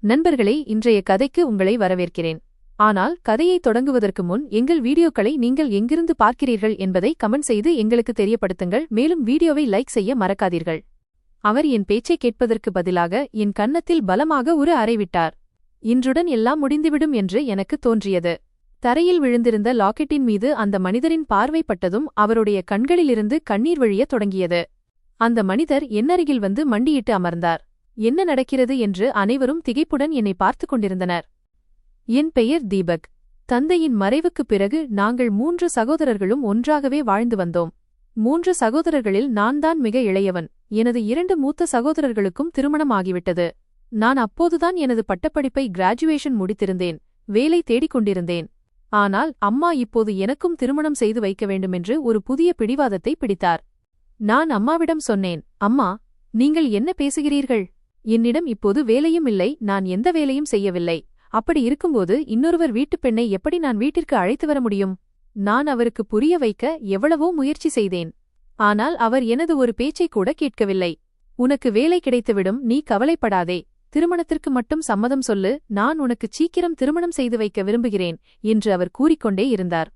நண்பர்களே, இன்றைய கதைக்கு உங்களை வரவேற்கிறேன். ஆனால் கதையை தொடங்குவதற்கு முன் எங்கள் வீடியோக்களை நீங்கள் எங்கிருந்து பார்க்கிறீர்கள் என்பதை கமெண்ட் செய்து எங்களுக்கு தெரியப்படுத்துங்கள். மேலும் வீடியோவை லைக் செய்ய மறக்காதீர்கள். அவர் என் பேச்சை கேட்பதற்கு பதிலாக என் கன்னத்தில் பலமாக ஒரு அறை விட்டார். இன்றுடன் எல்லாம் முடிந்துவிடும் என்று எனக்கு தோன்றியது. தரையில் விழுந்திருந்த லாக்கெட்டின் மீது அந்த மனிதரின் பார்வை பட்டதும் அவருடைய கண்களிலிருந்து கண்ணீர் வழியத் தொடங்கியது. அந்த மனிதர் என்னருகில் வந்து மண்டியிட்டு அமர்ந்தார். என்ன நடக்கிறது என்று அனைவரும் திகைப்புடன் என்னை பார்த்து கொண்டிருந்தனர். என் பெயர் தீபக். தந்தையின் மறைவுக்குப் பிறகு நாங்கள் 3 சகோதரர்களும் ஒன்றாகவே வாழ்ந்து வந்தோம். 3 சகோதரர்களில் நான் தான் மிக இளையவன். எனது 2 மூத்த சகோதரர்களுக்கும் திருமணம் ஆகிவிட்டது. நான் அப்போதுதான் எனது பட்டப்படிப்பை கிராஜுவேஷன் முடித்திருந்தேன். வேலை தேடிக் கொண்டிருந்தேன். ஆனால் அம்மா இப்போது எனக்கும் திருமணம் செய்து வைக்க வேண்டுமென்று ஒரு புதிய பிடிவாதத்தை பிடித்தார். நான் அம்மாவிடம் சொன்னேன், அம்மா, நீங்கள் என்ன பேசுகிறீர்கள்? என்னிடம் இப்போது வேலையும் இல்லை, நான் எந்த வேலையும் செய்யவில்லை. அப்படி இருக்கும்போது இன்னொருவர் வீட்டுப் பெண்ணை எப்படி நான் வீட்டிற்கு அழைத்து வர முடியும்? நான் அவருக்கு புரிய வைக்க எவ்வளவோ முயற்சி செய்தேன். ஆனால் அவர் எனது ஒரு பேச்சை கூட கேட்கவில்லை. உனக்கு வேலை கிடைத்துவிடும், நீ கவலைப்படாதே. திருமணத்திற்கு மட்டும் சம்மதம் சொல்லு, நான் உனக்கு சீக்கிரம் திருமணம் செய்து வைக்க விரும்புகிறேன் என்று அவர் கூறிக்கொண்டே இருந்தார்.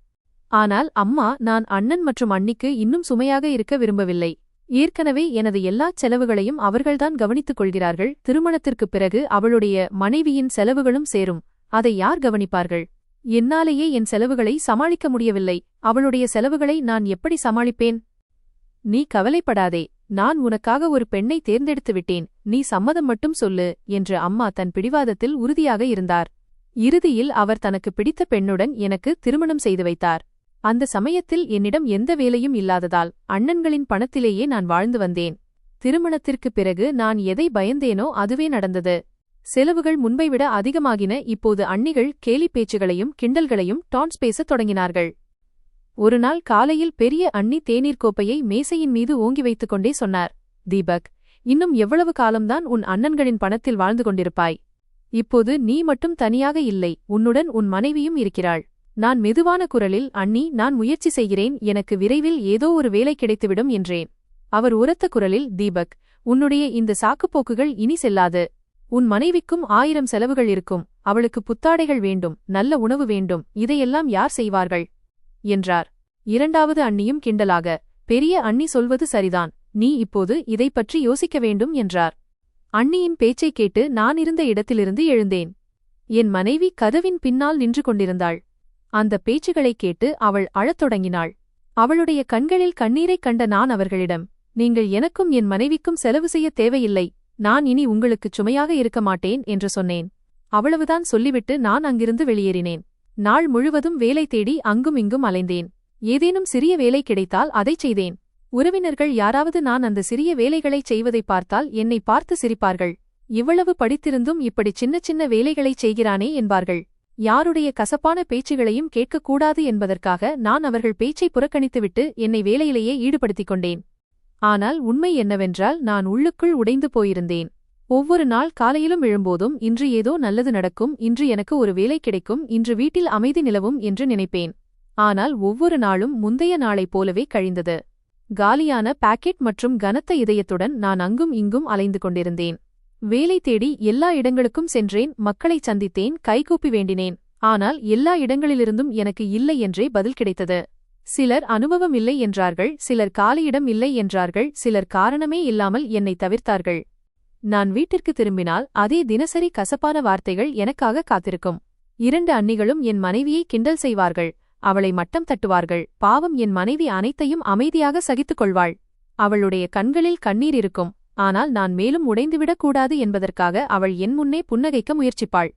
ஆனால் அம்மா, நான் அண்ணன் மற்றும் அண்ணிக்கு இன்னும் சுமையாக இருக்க விரும்பவில்லை. ஏற்கனவே எனது எல்லாச் செலவுகளையும் அவர்கள்தான் கவனித்துக் கொள்கிறார்கள். திருமணத்திற்குப் பிறகு அவளுடைய மனைவியின் செலவுகளும் சேரும். அதை யார் கவனிப்பார்கள்? என்னாலேயே என் செலவுகளை சமாளிக்க முடியவில்லை. அவளுடைய செலவுகளை நான் எப்படி சமாளிப்பேன்? நீ கவலைப்படாதே, நான் உனக்காக ஒரு பெண்ணை தேர்ந்தெடுத்து விட்டேன். நீ சம்மதம் மட்டும் சொல்லு என்று அம்மா தன் பிடிவாதத்தில் உறுதியாக இருந்தார். இறுதியில் அவர் தனக்கு பிடித்த பெண்ணுடன் எனக்கு திருமணம் செய்து வைத்தார். அந்த சமயத்தில் என்னிடம் எந்த வேலையும் இல்லாததால் அண்ணன்களின் பணத்திலேயே நான் வாழ்ந்து வந்தேன். திருமணத்திற்குப் பிறகு நான் எதை பயந்தேனோ அதுவே நடந்தது. செலவுகள் முன்பைவிட அதிகமாகின. இப்போது அண்ணிகள் கேலி பேச்சுகளையும் கிண்டல்களையும் டான்ஸ் பேசத் தொடங்கினார்கள். ஒருநாள் காலையில் பெரிய அண்ணி தேநீர் கோப்பையை மேசையின் மீது ஓங்கி வைத்துக் கொண்டே சொன்னார், தீபக், இன்னும் எவ்வளவு காலம்தான் உன் அண்ணன்களின் பணத்தில் வாழ்ந்து கொண்டிருப்பாய்? இப்போது நீ மட்டும் தனியாக இல்லை, உன்னுடன் உன் மனைவியும் இருக்கிறாள். நான் மெதுவான குரலில், அண்ணி, நான் முயற்சி செய்கிறேன், எனக்கு விரைவில் ஏதோ ஒரு வேலை கிடைத்துவிடும் என்றேன். அவர் உரத்த குரலில், தீபக், உன்னுடைய இந்த சாக்குப்போக்குகள் இனி செல்லாது. உன் மனைவிக்கும் 1000 செலவுகள் இருக்கும். அவளுக்கு புத்தாடைகள் வேண்டும், நல்ல உணவு வேண்டும். இதையெல்லாம் யார் செய்வார்கள் என்றார். இரண்டாவது அண்ணியும் கிண்டலாக, பெரிய அண்ணி சொல்வது சரிதான், நீ இப்போது இதை பற்றி யோசிக்க வேண்டும் என்றார். அண்ணியின் பேச்சைக் கேட்டு நான் இருந்த இடத்திலிருந்து எழுந்தேன். என் மனைவி கதவின் பின்னால் நின்று கொண்டிருந்தாள். அந்த பேச்சுகளைக் கேட்டு அவள் அழத் தொடங்கினாள். அவளுடைய கண்களில் கண்ணீரைக் கண்ட நான் அவர்களிடம், நீங்கள் எனக்கும் என் மனைவிக்கும் செலவு செய்ய தேவையில்லை. நான் இனி உங்களுக்குச் சுமையாக இருக்க மாட்டேன் என்று சொன்னேன். அவ்வளவுதான் சொல்லிவிட்டு நான் அங்கிருந்து வெளியேறினேன். நாள் முழுவதும் வேலை தேடி அங்கும் இங்கும் அலைந்தேன். ஏதேனும் சிறிய வேலை கிடைத்தால் அதைச் செய்தேன். உறவினர்கள் யாராவது நான் அந்த சிறிய வேலைகளைச் செய்வதைப் பார்த்தால் என்னை பார்த்து சிரிப்பார்கள். இவ்வளவு படித்திருந்தும் இப்படி சின்ன சின்ன வேலைகளைச் செய்கிறானே என்பார்கள். யாருடைய கசப்பான பேச்சுகளையும் கேட்கக்கூடாது என்பதற்காக நான் அவர்கள் பேச்சை புறக்கணித்துவிட்டு என்னை வேலையிலேயே ஈடுபடுத்திக் கொண்டேன். ஆனால் உண்மை என்னவென்றால் நான் உள்ளுக்குள் உடைந்து போயிருந்தேன். ஒவ்வொரு நாள் காலையிலும் எழும்போதும் இன்று ஏதோ நல்லது நடக்கும், இன்று எனக்கு ஒரு வேலை கிடைக்கும், இன்று வீட்டில் அமைதி நிலவும் என்று நினைப்பேன். ஆனால் ஒவ்வொரு நாளும் முந்தைய நாளைப் போலவே கழிந்தது. காலியான பாக்கெட் மற்றும் கனத்த இதயத்துடன் நான் அங்கும் இங்கும் அலைந்து கொண்டிருந்தேன். வேலை தேடி எல்லா இடங்களுக்கும் சென்றேன், மக்களைச் சந்தித்தேன், கைகூப்பி வேண்டினேன். ஆனால் எல்லா இடங்களிலிருந்தும் எனக்கு இல்லை என்றே பதில் கிடைத்தது. சிலர் அனுபவம் இல்லை என்றார்கள், சிலர் காலியிடம் இல்லை என்றார்கள், சிலர் காரணமே இல்லாமல் என்னை தவிர்த்தார்கள். நான் வீட்டிற்கு திரும்பினால் அதே தினசரி கசப்பான வார்த்தைகள் எனக்காக காத்திருக்கும். 2 அண்ணிகளும் என் மனைவியை கிண்டல் செய்வார்கள், அவளை மட்டம் தட்டுவார்கள். பாவம், என் மனைவி அனைத்தையும் அமைதியாக சகித்துக் கொள்வாள். அவளுடைய கண்களில் கண்ணீர் இருக்கும். ஆனால் நான் மேலும் உடைந்துவிடக் கூடாது என்பதற்காக அவள் என் முன்னே புன்னகைக்க முயற்சிப்பாள்.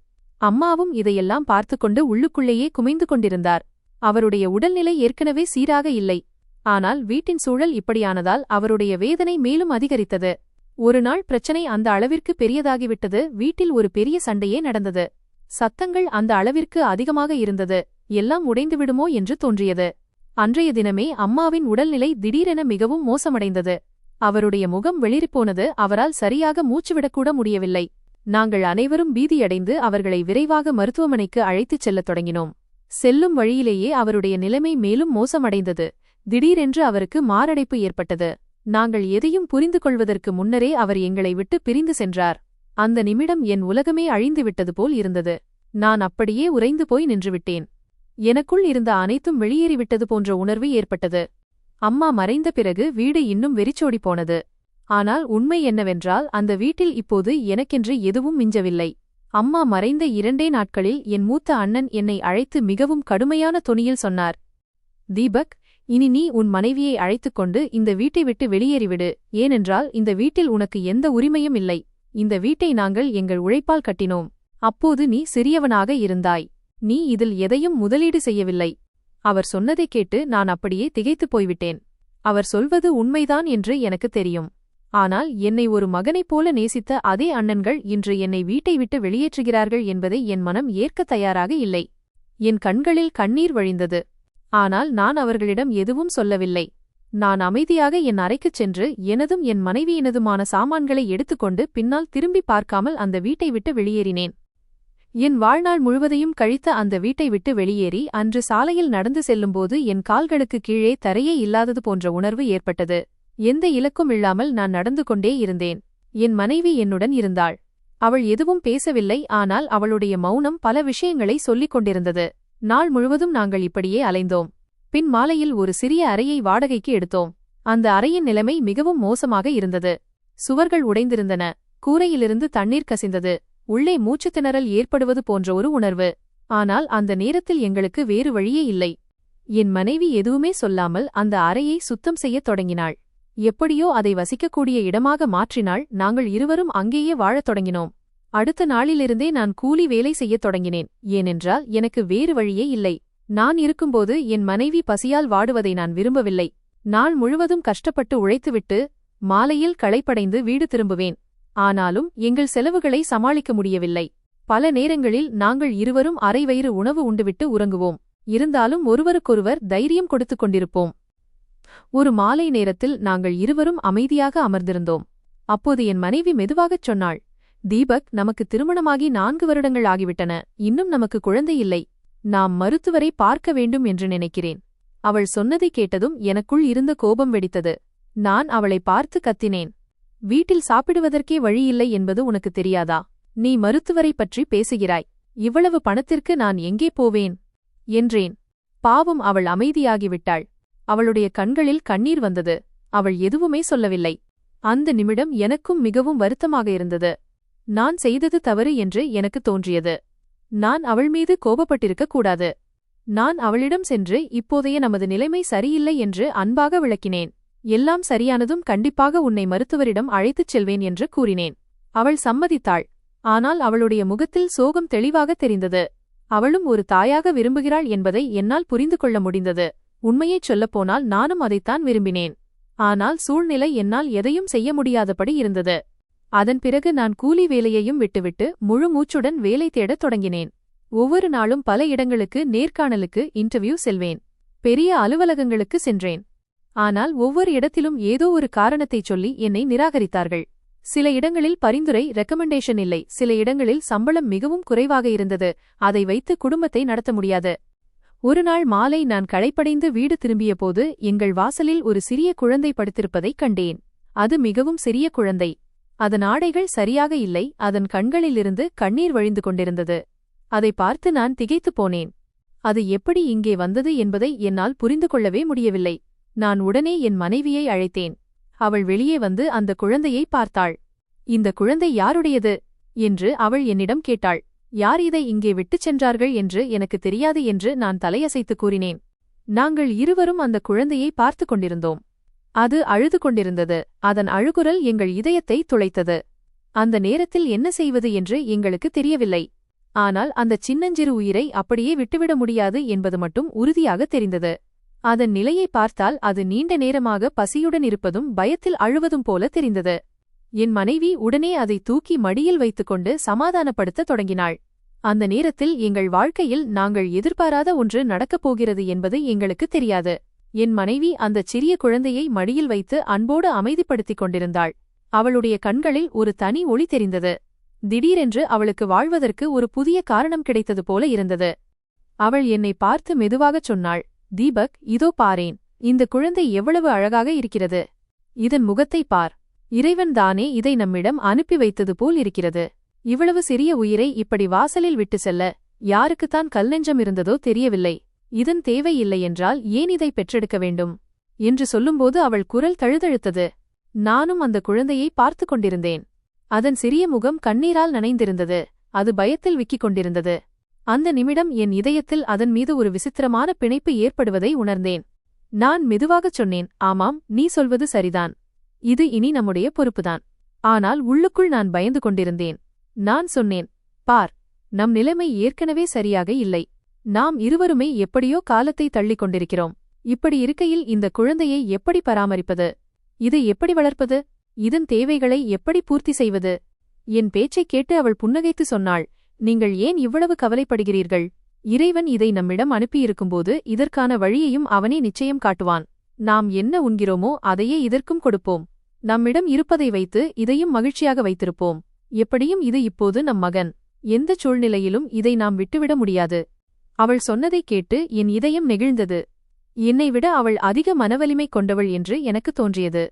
அம்மாவும் இதையெல்லாம் பார்த்துக்கொண்டு உள்ளுக்குள்ளேயே குமைந்து கொண்டிருந்தார். அவருடைய உடல்நிலை ஏற்கனவே சீராக இல்லை. ஆனால் வீட்டின் சூழல் இப்படியானதால் அவருடைய வேதனை மேலும் அதிகரித்தது. ஒருநாள் பிரச்சனை அந்த அளவிற்கு பெரியதாகிவிட்டது. வீட்டில் ஒரு பெரிய சண்டையே நடந்தது. சத்தங்கள் அந்த அளவிற்கு அதிகமாக இருந்தது. எல்லாம் உடைந்துவிடுமோ என்று தோன்றியது. அன்றைய தினமே அம்மாவின் உடல்நிலை திடீரென மிகவும் மோசமடைந்தது. அவருடைய முகம் வெளிரிப்போனது. அவரால் சரியாக மூச்சுவிடக்கூட முடியவில்லை. நாங்கள் அனைவரும் பீதியடைந்து அவர்களை விரைவாக மருத்துவமனைக்கு அழைத்துச் செல்லத் தொடங்கினோம். செல்லும் வழியிலேயே அவருடைய நிலைமை மேலும் மோசமடைந்தது. திடீரென்று அவருக்கு மாரடைப்பு ஏற்பட்டது. நாங்கள் எதையும் புரிந்து கொள்வதற்கு முன்னரே அவர் எங்களை விட்டு பிரிந்து சென்றார். அந்த நிமிடம் என் உலகமே அழிந்துவிட்டது போல் இருந்தது. நான் அப்படியே உறைந்து போய் நின்றுவிட்டேன். எனக்குள் இருந்த அனைத்தும் வெளியேறிவிட்டது போன்ற உணர்வு ஏற்பட்டது. அம்மா மறைந்த பிறகு வீடு இன்னும் வெறிச்சோடி போனது. ஆனால் உண்மை என்னவென்றால் அந்த வீட்டில் இப்போது எனக்கென்று எதுவும் மிஞ்சவில்லை. அம்மா மறைந்த 2 நாட்களில் என் மூத்த அண்ணன் என்னை அழைத்து மிகவும் கடுமையான தொனியில் சொன்னார். தீபக், இனி நீ உன் மனைவியை அழைத்துக்கொண்டு இந்த வீட்டை விட்டு வெளியேறிவிடு. ஏனென்றால் இந்த வீட்டில் உனக்கு எந்த உரிமையும் இல்லை. இந்த வீட்டை நாங்கள் எங்கள் உழைப்பால் கட்டினோம். அப்போது நீ சிறியவனாக இருந்தாய். நீ இதில் எதையும் முதலீடு செய்யவில்லை. அவர் சொன்னதைக் கேட்டு நான் அப்படியே திகைத்துப் போய்விட்டேன். அவர் சொல்வது உண்மைதான் என்று எனக்கு தெரியும். ஆனால் என்னை ஒரு மகனைப் போல நேசித்த அதே அண்ணன்கள் இன்று என்னை வீட்டை விட்டு வெளியேற்றுகிறார்கள் என்பதை என் மனம் ஏற்கத் தயாராக இல்லை. என் கண்களில் கண்ணீர் வழிந்தது. ஆனால் நான் அவர்களிடம் எதுவும் சொல்லவில்லை. நான் அமைதியாக என் அறைக்குச் சென்று எனதும் என் மனைவியினதுமான சாமான்களை எடுத்துக்கொண்டு பின்னால் திரும்பி பார்க்காமல் அந்த வீட்டை விட்டு வெளியேறினேன். என் வாழ்நாள் முழுவதையும் கழித்த அந்த வீட்டை விட்டு வெளியேறி அன்று சாலையில் நடந்து செல்லும்போது என் கால்களுக்கு கீழே தரையே இல்லாதது போன்ற உணர்வு ஏற்பட்டது. எந்த இலக்கும் இல்லாமல் நான் நடந்து கொண்டே இருந்தேன். என் மனைவி என்னுடன் இருந்தாள். அவள் எதுவும் பேசவில்லை. ஆனால் அவளுடைய மௌனம் பல விஷயங்களை சொல்லிக் கொண்டிருந்தது. நாள் முழுவதும் நாங்கள் இப்படியே அலைந்தோம். பின் மாலையில் ஒரு சிறிய அறையை வாடகைக்கு எடுத்தோம். அந்த அறையின் நிலைமை மிகவும் மோசமாக இருந்தது. சுவர்கள் உடைந்திருந்தன. கூரையிலிருந்து தண்ணீர் கசிந்தது. உள்ளே மூச்சுத்திணறல் ஏற்படுவது போன்ற ஒரு உணர்வு. ஆனால் அந்த நேரத்தில் எங்களுக்கு வேறு வழியே இல்லை. என் மனைவி எதுவுமே சொல்லாமல் அந்த அறையை சுத்தம் செய்யத் தொடங்கினாள். எப்படியோ அதை வசிக்கக்கூடிய இடமாக மாற்றினாள். நாங்கள் இருவரும் அங்கேயே வாழத் தொடங்கினோம். அடுத்த நாளிலிருந்தே நான் கூலி வேலை செய்யத் தொடங்கினேன். ஏனென்றால் எனக்கு வேறு வழியே இல்லை. நான் இருக்கும்போது என் மனைவி பசியால் வாடுவதை நான் விரும்பவில்லை. நாள் முழுவதும் கஷ்டப்பட்டு உழைத்துவிட்டு மாலையில் களைப்படைந்து வீடு திரும்புவேன். ஆனாலும் எங்கள் செலவுகளை சமாளிக்க முடியவில்லை. பல நேரங்களில் நாங்கள் இருவரும் அரைவயிறு உணவு உண்டுவிட்டு உறங்குவோம். இருந்தாலும் ஒருவருக்கொருவர் தைரியம் கொடுத்துக் கொண்டிருப்போம். ஒரு மாலை நேரத்தில் நாங்கள் இருவரும் அமைதியாக அமர்ந்திருந்தோம். அப்போது என் மனைவி மெதுவாகச் சொன்னாள், தீபக், நமக்கு திருமணமாகி 4 வருடங்கள் ஆகிவிட்டன. இன்னும் நமக்கு குழந்தை இல்லை. நாம் மருத்துவரை பார்க்க வேண்டும் என்று நினைக்கிறேன். அவள் சொன்னதைக் கேட்டதும் எனக்குள் இருந்த கோபம் வெடித்தது. நான் அவளை பார்த்து கத்தினேன். வீட்டில் சாப்பிடுவதற்கே வழியில்லை என்பது உனக்கு தெரியாதா? நீ மருத்துவரை பற்றி பேசுகிறாய். இவ்வளவு பணத்திற்கு நான் எங்கே போவேன் என்றேன். பாவம், அவள் அமைதியாகிவிட்டாள். அவளுடைய கண்களில் கண்ணீர் வந்தது. அவள் எதுவுமே சொல்லவில்லை. அந்த நிமிடம் எனக்கும் மிகவும் வருத்தமாக இருந்தது. நான் செய்தது தவறு என்று எனக்கு தோன்றியது. நான் அவள் மீது கோபப்பட்டிருக்கக் கூடாது. நான் அவளிடம் சென்று இப்போதைய நமது நிலைமை சரியில்லை என்று அன்பாக விளக்கினேன். எல்லாம் சரியானதும் கண்டிப்பாக உன்னை மருத்துவரிடம் அழைத்துச் செல்வேன் என்று கூறினேன். அவள் சம்மதித்தாள். ஆனால் அவளுடைய முகத்தில் சோகம் தெளிவாக தெரிந்தது. அவளும் ஒரு தாயாக விரும்புகிறாள் என்பதை என்னால் புரிந்து கொள்ள முடிந்தது. உண்மையைச் சொல்லப்போனால் நானும் அதைத்தான் விரும்பினேன். ஆனால் சூழ்நிலை என்னால் எதையும் செய்ய முடியாதபடி இருந்தது. அதன் பிறகு நான் கூலி வேலையையும் விட்டுவிட்டு முழு மூச்சுடன் வேலை தேடத் தொடங்கினேன். ஒவ்வொரு நாளும் பல இடங்களுக்கு நேர்காணலுக்கு இன்டர்வியூ செல்வேன். பெரிய அலுவலகங்களுக்கு சென்றேன். ஆனால் ஒவ்வொரு இடத்திலும் ஏதோ ஒரு காரணத்தைச் சொல்லி என்னை நிராகரித்தார்கள். சில இடங்களில் பரிந்துரை ரெக்கமெண்டேஷன் இல்லை. சில இடங்களில் சம்பளம் மிகவும் குறைவாக இருந்தது. அதை வைத்து குடும்பத்தை நடத்த முடியாது. ஒரு நாள் மாலை நான் களைப்படைந்து வீடு திரும்பியபோது எங்கள் வாசலில் ஒரு சிறிய குழந்தை படுத்திருப்பதைக் கண்டேன். அது மிகவும் சிறிய குழந்தை. அதன் ஆடைகள் சரியாக இல்லை. அதன் கண்களிலிருந்து கண்ணீர் வழிந்து கொண்டிருந்தது. அதை பார்த்து நான் திகைத்துப் போனேன். அது எப்படி இங்கே வந்தது என்பதை என்னால் புரிந்து கொள்ளவே முடியவில்லை. நான் உடனே என் மனைவியை அழைத்தேன். அவள் வெளியே வந்து அந்த குழந்தையை பார்த்தாள். இந்த குழந்தை யாருடையது என்று அவள் என்னிடம் கேட்டாள். யார் இதை இங்கே விட்டுச் சென்றார்கள் என்று எனக்கு தெரியாது என்று நான் தலையசைத்து கூறினேன். நாங்கள் இருவரும் அந்த குழந்தையை பார்த்து கொண்டிருந்தோம். அது அழுது கொண்டிருந்தது. அதன் அழுகுரல் எங்கள் இதயத்தை துளைத்தது. அந்த நேரத்தில் என்ன செய்வது என்று எங்களுக்கு தெரியவில்லை. ஆனால் அந்த சின்னஞ்சிறு உயிரை அப்படியே விட்டுவிட முடியாது என்பது மட்டும் உறுதியாக தெரிந்தது. அதன் நிலையை பார்த்தால் அது நீண்ட நேரமாக பசியுடன் இருப்பதும் பயத்தில் அழுவதும் போல தெரிந்தது. என் மனைவி உடனே அதை தூக்கி மடியில் வைத்துக்கொண்டு சமாதானப்படுத்தத் தொடங்கினாள். அந்த நேரத்தில் எங்கள் வாழ்க்கையில் நாங்கள் எதிர்பாராத ஒன்று நடக்கப் போகிறது என்பது எங்களுக்கு தெரியாது. என் மனைவி அந்தச் சிறிய குழந்தையை மடியில் வைத்து அன்போடு அமைதிப்படுத்திக் கொண்டிருந்தாள். அவளுடைய கண்களில் ஒரு தனி ஒளி தெரிந்தது. திடீரென்று அவளுக்கு வாழ்வதற்கு ஒரு புதிய காரணம் கிடைத்தது போல இருந்தது. அவள் என்னை பார்த்து மெதுவாகச் சொன்னாள், தீபக், இதோ பாரேன். இந்த குழந்தை எவ்வளவு அழகாக இருக்கிறது. இதன் முகத்தை பார். இறைவன் தானே இதை நம்மிடம் அனுப்பி வைத்தது போல் இருக்கிறது. இவ்வளவு சிறிய உயிரை இப்படி வாசலில் விட்டு செல்ல யாருக்குத்தான் கல்நெஞ்சம் இருந்ததோ தெரியவில்லை. இதன் தேவை இல்லையென்றால் ஏன் இதை பெற்றெடுக்க வேண்டும் என்று சொல்லும்போது அவள் குரல் தழுதழுத்தது. நானும் அந்த குழந்தையை பார்த்து கொண்டிருந்தேன். அதன் சிறிய முகம் கண்ணீரால் நனைந்திருந்தது. அது பயத்தில் விக்கிக் கொண்டிருந்தது. அந்த நிமிடம் என் இதயத்தில் அதன் மீது ஒரு விசித்திரமான பிணைப்பு ஏற்படுவதை உணர்ந்தேன். நான் மெதுவாகச் சொன்னேன், ஆமாம், நீ சொல்வது சரிதான். இது இனி நம்முடைய பொறுப்புதான். ஆனால் உள்ளுக்குள் நான் பயந்து கொண்டிருந்தேன். நான் சொன்னேன், பார், நம் நிலைமை ஏற்கனவே சரியாக இல்லை. நாம் இருவருமே எப்படியோ காலத்தை தள்ளிக் கொண்டிருக்கிறோம். இப்படி இருக்கையில் இந்த குழந்தையை எப்படி பராமரிப்பது? இதை எப்படி வளர்ப்பது? இதன் தேவைகளை எப்படி பூர்த்தி செய்வது? என் பேச்சைக் கேட்டு அவள் புன்னகைத்து சொன்னாள், நீங்கள் ஏன் இவ்வளவு கவலைப்படுகிறீர்கள்? இறைவன் இதை நம்மிடம் அனுப்பியிருக்கும்போது இதற்கான வழியையும் அவனே நிச்சயம் காட்டுவான். நாம் என்ன உண்கிறோமோ அதையே இதற்கும் கொடுப்போம். நம்மிடம் இருப்பதை வைத்து இதையும் மகிழ்ச்சியாக வைத்திருப்போம். எப்படியும் இது இப்போது நம் மகன். எந்தச் சூழ்நிலையிலும் இதை நாம் விட்டுவிட முடியாது. அவள் சொன்னதைக் கேட்டு என் இதயம் நெகிழ்ந்தது. என்னை விட அவள் அதிக மனவலிமை கொண்டவள் என்று எனக்கு தோன்றியது.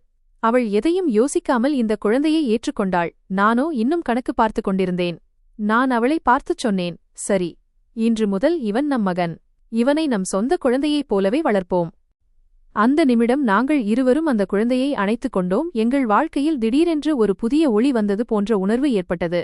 அவள் எதையும் யோசிக்காமல் இந்த குழந்தையை ஏற்றுக்கொண்டாள். நானோ இன்னும் கணக்கு பார்த்து கொண்டிருந்தேன். நான் அவளை பார்த்துச் சொன்னேன், சரி, இன்று முதல் இவன் நம் மகன். இவனை நம் சொந்த குழந்தையைப் போலவே வளர்ப்போம். அந்த நிமிடம் நாங்கள் இருவரும் அந்த குழந்தையை அணைத்துக் கொண்டோம். எங்கள் வாழ்க்கையில் திடீரென்று ஒரு புதிய ஒளி வந்தது போன்ற உணர்வு ஏற்பட்டது.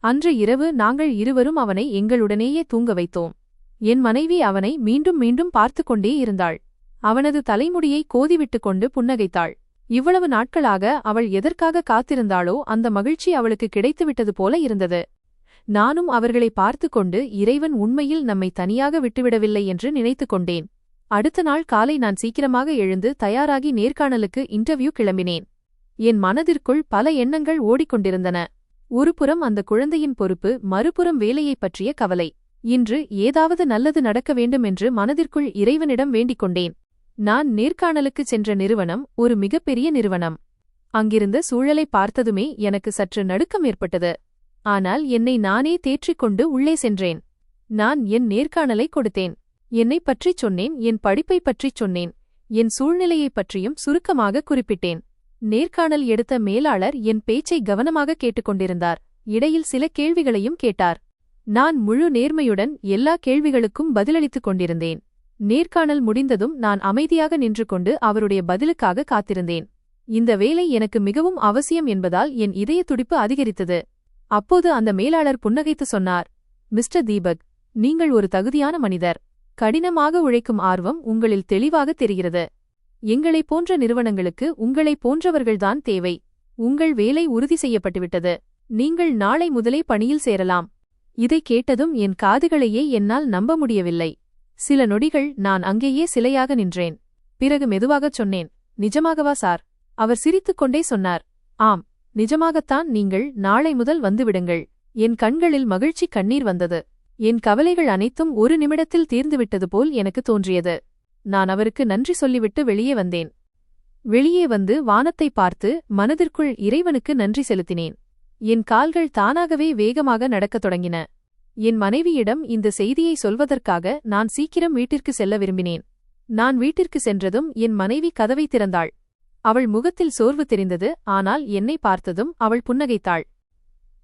அன்று இரவு நாங்கள் இருவரும் அவனை எங்களுடனேயே தூங்க வைத்தோம். என் மனைவி அவனை மீண்டும் மீண்டும் பார்த்து கொண்டே இருந்தாள். அவனது தலைமுடியை கோதிவிட்டுக் கொண்டு புன்னகைத்தாள். இவ்வளவு நாட்களாக அவள் எதற்காக காத்திருந்தாளோ அந்த மகிழ்ச்சி அவளுக்கு கிடைத்துவிட்டது போல இருந்தது. நானும் அவர்களை பார்த்து கொண்டு இறைவன் உண்மையில் நம்மை தனியாக விட்டுவிடவில்லை என்று நினைத்துக் கொண்டேன். அடுத்த நாள் காலை நான் சீக்கிரமாக எழுந்து தயாராகி நேர்காணலுக்கு இன்டர்வியூ கிளம்பினேன். என் மனதிற்குள் பல எண்ணங்கள் ஓடிக்கொண்டிருந்தன. ஒருபுறம் அந்த குழந்தையின் பொறுப்பு, மறுபுறம் வேலையைப் பற்றிய கவலை. இன்று ஏதாவது நல்லது நடக்க வேண்டும் என்று மனதிற்குள் இறைவனிடம் வேண்டிக் கொண்டேன். நான் நேர்காணலுக்குச் சென்ற நிறுவனம் ஒரு மிகப்பெரிய நிறுவனம். அங்கிருந்த சூழலை பார்த்ததுமே எனக்கு சற்று நடுக்கம் ஏற்பட்டது. ஆனால் என்னை நானே தேற்றிக்கொண்டு உள்ளே சென்றேன். நான் என் நேர்காணலை கொடுத்தேன். என்னைப் பற்றிச் சொன்னேன், என் படிப்பைப் பற்றிச் சொன்னேன், என் சூழ்நிலையைப் பற்றியும் சுருக்கமாக குறிப்பிட்டேன். நேர்காணல் எடுத்த மேலாளர் என் பேச்சை கவனமாக கேட்டுக்கொண்டிருந்தார். இடையில் சில கேள்விகளையும் கேட்டார். நான் முழு நேர்மையுடன் எல்லா கேள்விகளுக்கும் பதிலளித்துக் கொண்டிருந்தேன். நேர்காணல் முடிந்ததும் நான் அமைதியாக நின்று கொண்டு அவருடைய பதிலுக்காக காத்திருந்தேன். இந்த வேலை எனக்கு மிகவும் அவசியம் என்பதால் என் இதய துடிப்பு அதிகரித்தது. அப்போது அந்த மேலாளர் புன்னகைத்து சொன்னார், மிஸ்டர் தீபக், நீங்கள் ஒரு தகுதியான மனிதர். கடினமாக உழைக்கும் ஆர்வம் உங்களில் தெளிவாக தெரிகிறது. எங்களைப் போன்ற நிறுவனங்களுக்கு உங்களைப் போன்றவர்கள்தான் தேவை. உங்கள் வேலை உறுதி செய்யப்பட்டுவிட்டது. நீங்கள் நாளை முதலே பணியில் சேரலாம். இதை கேட்டதும் என் காதுகளையே என்னால் நம்ப முடியவில்லை. சில நொடிகள் நான் அங்கேயே சிலையாக நின்றேன். பிறகு மெதுவாகச் சொன்னேன், நிஜமாகவா சார்? அவர் சிரித்துக்கொண்டே சொன்னார், ஆம், நிஜமாகத்தான். நீங்கள் நாளை முதல் வந்துவிடுங்கள். என் கண்களில் மகிழ்ச்சி கண்ணீர் வந்தது. என் கவலைகள் அனைத்தும் ஒரு நிமிடத்தில் தீர்ந்துவிட்டது போல் எனக்கு தோன்றியது. நான் அவருக்கு நன்றி சொல்லிவிட்டு வெளியே வந்தேன். வெளியே வந்து வானத்தை பார்த்து மனதிற்குள் இறைவனுக்கு நன்றி செலுத்தினேன். என் கால்கள் தானாகவே வேகமாக நடக்கத் தொடங்கின. என் மனைவியிடம் இந்த செய்தியை சொல்வதற்காக நான் சீக்கிரம் வீட்டிற்கு செல்ல விரும்பினேன். நான் வீட்டிற்கு சென்றதும் என் மனைவி கதவை திறந்தாள். அவள் முகத்தில் சோர்வு தெரிந்தது. ஆனால் என்னை பார்த்ததும் அவள் புன்னகைத்தாள்.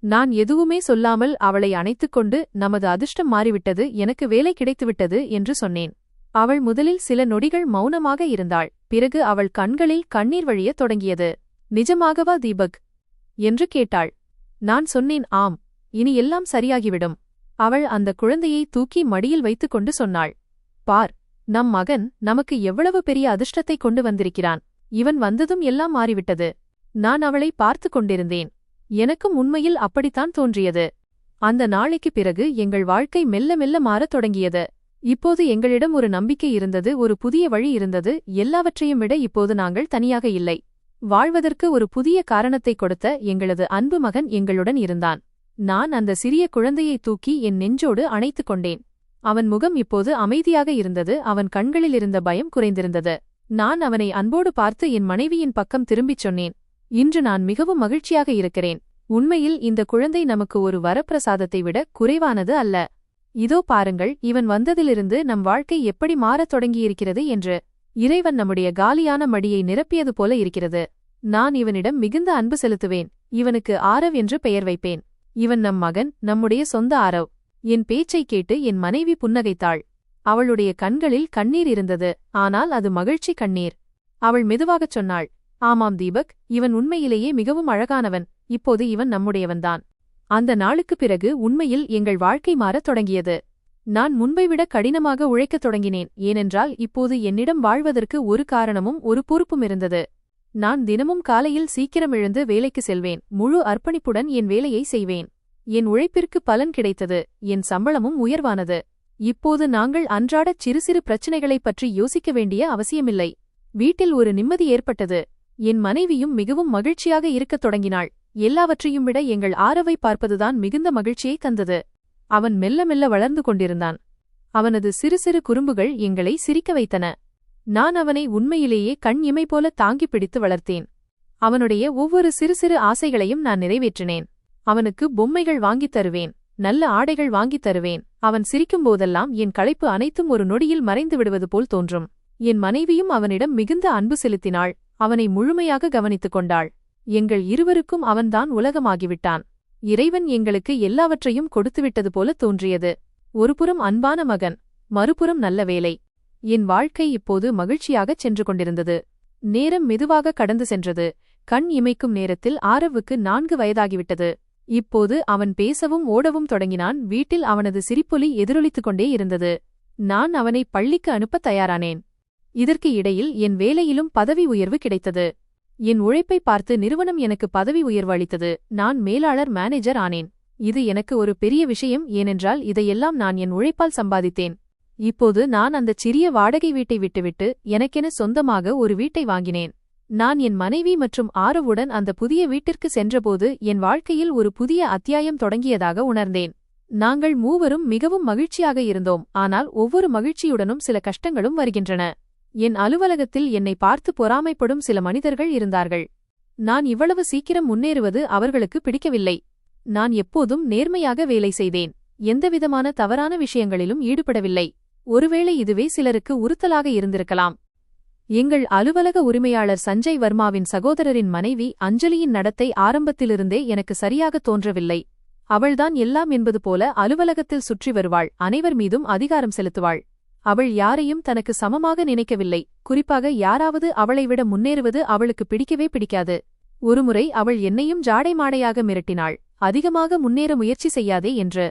நான் எதுவுமே சொல்லாமல் அவளை அணைத்துக்கொண்டு, நமது அதிர்ஷ்டம் மாறிவிட்டது, எனக்கு வேலை கிடைத்துவிட்டது என்று சொன்னேன். அவள் முதலில் சில நொடிகள் மௌனமாக இருந்தாள். பிறகு அவள் கண்களில் கண்ணீர் வழியத் தொடங்கியது. நிஜமாகவா தீபக் என்று கேட்டாள். நான் சொன்னேன், ஆம், இனி எல்லாம் சரியாகிவிடும். அவள் அந்த குழந்தையை தூக்கி மடியில் வைத்துக் கொண்டு சொன்னாள், பார், நம் மகன் நமக்கு எவ்வளவு பெரிய அதிர்ஷ்டத்தை கொண்டு வந்திருக்கிறான். இவன் வந்ததும் எல்லாம் மாறிவிட்டது. நான் அவளை பார்த்து கொண்டிருந்தேன். எனக்கும் உண்மையில் அப்படித்தான் தோன்றியது. அந்த நாளைக்குப் பிறகு எங்கள் வாழ்க்கை மெல்ல மெல்ல மாறத் தொடங்கியது. இப்போது எங்களிடம் ஒரு நம்பிக்கை இருந்தது, ஒரு புதிய வழி இருந்தது. எல்லாவற்றையும் விட இப்போது நாங்கள் தனியாக இல்லை. வாழ்வதற்கு ஒரு புதிய காரணத்தை கொடுத்த எங்களது அன்பு மகன் எங்களுடன் இருந்தான். நான் அந்த சிறிய குழந்தையை தூக்கி என் நெஞ்சோடு அணைத்துக் கொண்டேன். அவன் முகம் இப்போது அமைதியாக இருந்தது. அவன் கண்களிலிருந்த பயம் குறைந்திருந்தது. நான் அவனை அன்போடு பார்த்து என் மனைவியின் பக்கம் திரும்பிச் சொன்னேன், இன்று நான் மிகவும் மகிழ்ச்சியாக இருக்கிறேன். உண்மையில் இந்த குழந்தை நமக்கு ஒரு வரப்பிரசாதத்தை விட குறைவானது அல்ல. இதோ பாருங்கள், இவன் வந்ததிலிருந்து நம் வாழ்க்கை எப்படி மாறத் தொடங்கியிருக்கிறது என்று. இறைவன் நம்முடைய காலியான மடியை நிரப்பியது போல இருக்கிறது. நான் இவனிடம் மிகுந்த அன்பு செலுத்துவேன். இவனுக்கு ஆரவ் என்று பெயர் வைப்பேன். இவன் நம் மகன், நம்முடைய சொந்த ஆரவ். என் பேச்சைக் கேட்டு என் மனைவி புன்னகைத்தாள். அவளுடைய கண்களில் கண்ணீர் இருந்தது, ஆனால் அது மகிழ்ச்சி கண்ணீர். அவள் மெதுவாகச் சொன்னாள், ஆமாம் தீபக், இவன் உண்மையிலேயே மிகவும் அழகானவன். இப்போது இவன் நம்முடையவன்தான். அந்த நாளுக்குப் பிறகு உண்மையில் எங்கள் வாழ்க்கை மாறத் தொடங்கியது. நான் முன்பைவிட கடினமாக உழைக்கத் தொடங்கினேன். ஏனென்றால் இப்போது என்னிடம் வாழ்வதற்கு ஒரு காரணமும் ஒரு பொறுப்பும் இருந்தது. நான் தினமும் காலையில் சீக்கிரம் எழுந்து வேலைக்கு செல்வேன். முழு அர்ப்பணிப்புடன் என் வேலையை செய்வேன். என் உழைப்பிற்கு பலன் கிடைத்தது. என் சம்பளமும் உயர்வானது. இப்போது நாங்கள் அன்றாடச் சிறு சிறு பிரச்சினைகளைப் பற்றி யோசிக்க வேண்டிய அவசியமில்லை. வீட்டில் ஒரு நிம்மதி ஏற்பட்டது. என் மனைவியும் மிகவும் மகிழ்ச்சியாக இருக்கத் தொடங்கினாள். எல்லாவற்றையும் விட எங்கள் ஆரவை பார்ப்பதுதான் மிகுந்த மகிழ்ச்சியை தந்தது. அவன் மெல்ல மெல்ல வளர்ந்து கொண்டிருந்தான். அவனது சிறு சிறு குறும்புகள் எங்களை சிரிக்க வைத்தன. நான் அவனை உண்மையிலேயே கண் இமை போல தாங்கிப் பிடித்து வளர்த்தேன். அவனுடைய ஒவ்வொரு சிறு சிறு ஆசைகளையும் நான் நிறைவேற்றினேன். அவனுக்கு பொம்மைகள் வாங்கித் தருவேன். நல்ல ஆடைகள் வாங்கித் தருவேன். அவன் சிரிக்கும்போதெல்லாம் என் களைப்பு அனைத்தும் ஒரு நொடியில் மறைந்து விடுவது போல் தோன்றும். என் மனைவியும் அவனிடம் மிகுந்த அன்பு செலுத்தினாள். அவனை முழுமையாக கவனித்துக் கொண்டாள். எங்கள் இருவருக்கும் அவன்தான் உலகமாகிவிட்டான். இறைவன் எங்களுக்கு எல்லாவற்றையும் கொடுத்துவிட்டது போல தோன்றியது. ஒருபுறம் அன்பான மகன், மறுபுறம் நல்ல வேலை. என் வாழ்க்கை இப்போது மகிழ்ச்சியாகச் சென்று கொண்டிருந்தது. நேரம் மெதுவாக கடந்து சென்றது. கண் இமைக்கும் நேரத்தில் ஆரவுக்கு 4 வயதாகிவிட்டது. இப்போது அவன் பேசவும் ஓடவும் தொடங்கினான். வீட்டில் அவனது சிரிப்பொலி எதிரொலித்துக் கொண்டே இருந்தது. நான் அவனை பள்ளிக்கு அனுப்பத் தயாரானேன். இதற்கு இடையில் என் வேலையிலும் பதவி உயர்வு கிடைத்தது. என் உழைப்பை பார்த்து நிறுவனம் எனக்கு பதவி உயர்வு அளித்தது. நான் மேலாளர் மேனேஜர் ஆனேன். இது எனக்கு ஒரு பெரிய விஷயம். ஏனென்றால் இதையெல்லாம் நான் என் உழைப்பால் சம்பாதித்தேன். இப்போது நான் அந்தச் சிறிய வாடகை வீட்டை விட்டுவிட்டு எனக்கென சொந்தமாக ஒரு வீட்டை வாங்கினேன். நான் என் மனைவி மற்றும் ஆரவுடன் அந்த புதிய வீட்டிற்கு சென்றபோது என் வாழ்க்கையில் ஒரு புதிய அத்தியாயம் தொடங்கியதாக உணர்ந்தேன். நாங்கள் மூவரும் மிகவும் மகிழ்ச்சியாக இருந்தோம். ஆனால் ஒவ்வொரு மகிழ்ச்சியுடனும் சில கஷ்டங்களும் வருகின்றன. என் அலுவலகத்தில் என்னை பார்த்து பொறாமைப்படும் சில மனிதர்கள் இருந்தார்கள். நான் இவ்வளவு சீக்கிரம் முன்னேறுவது அவர்களுக்கு பிடிக்கவில்லை. நான் எப்போதும் நேர்மையாக வேலை செய்தேன். எந்தவிதமான தவறான விஷயங்களிலும் ஈடுபடவில்லை. ஒருவேளை இதுவே சிலருக்கு உறுத்தலாக இருந்திருக்கலாம். எங்கள் அலுவலக உரிமையாளர் சஞ்சய் வர்மாவின் சகோதரரின் மனைவி அஞ்சலியின் நடத்தை ஆரம்பத்திலிருந்தே எனக்கு சரியாக தோன்றவில்லை. அவள்தான் எல்லாம் என்பது போல அலுவலகத்தில் சுற்றி வருவாள். அனைவர் மீதும் அதிகாரம் செலுத்துவாள். அவள் யாரையும் தனக்கு சமமாக நினைக்கவில்லை. குறிப்பாக யாராவது அவளை விட முன்னேறுவது அவளுக்கு பிடிக்கவே பிடிக்காது. ஒருமுறை அவள் என்னையும் ஜாடை மாடையாக மிரட்டினாள். அதிகமாக முன்னேற முயற்சி செய்யாதே என்று.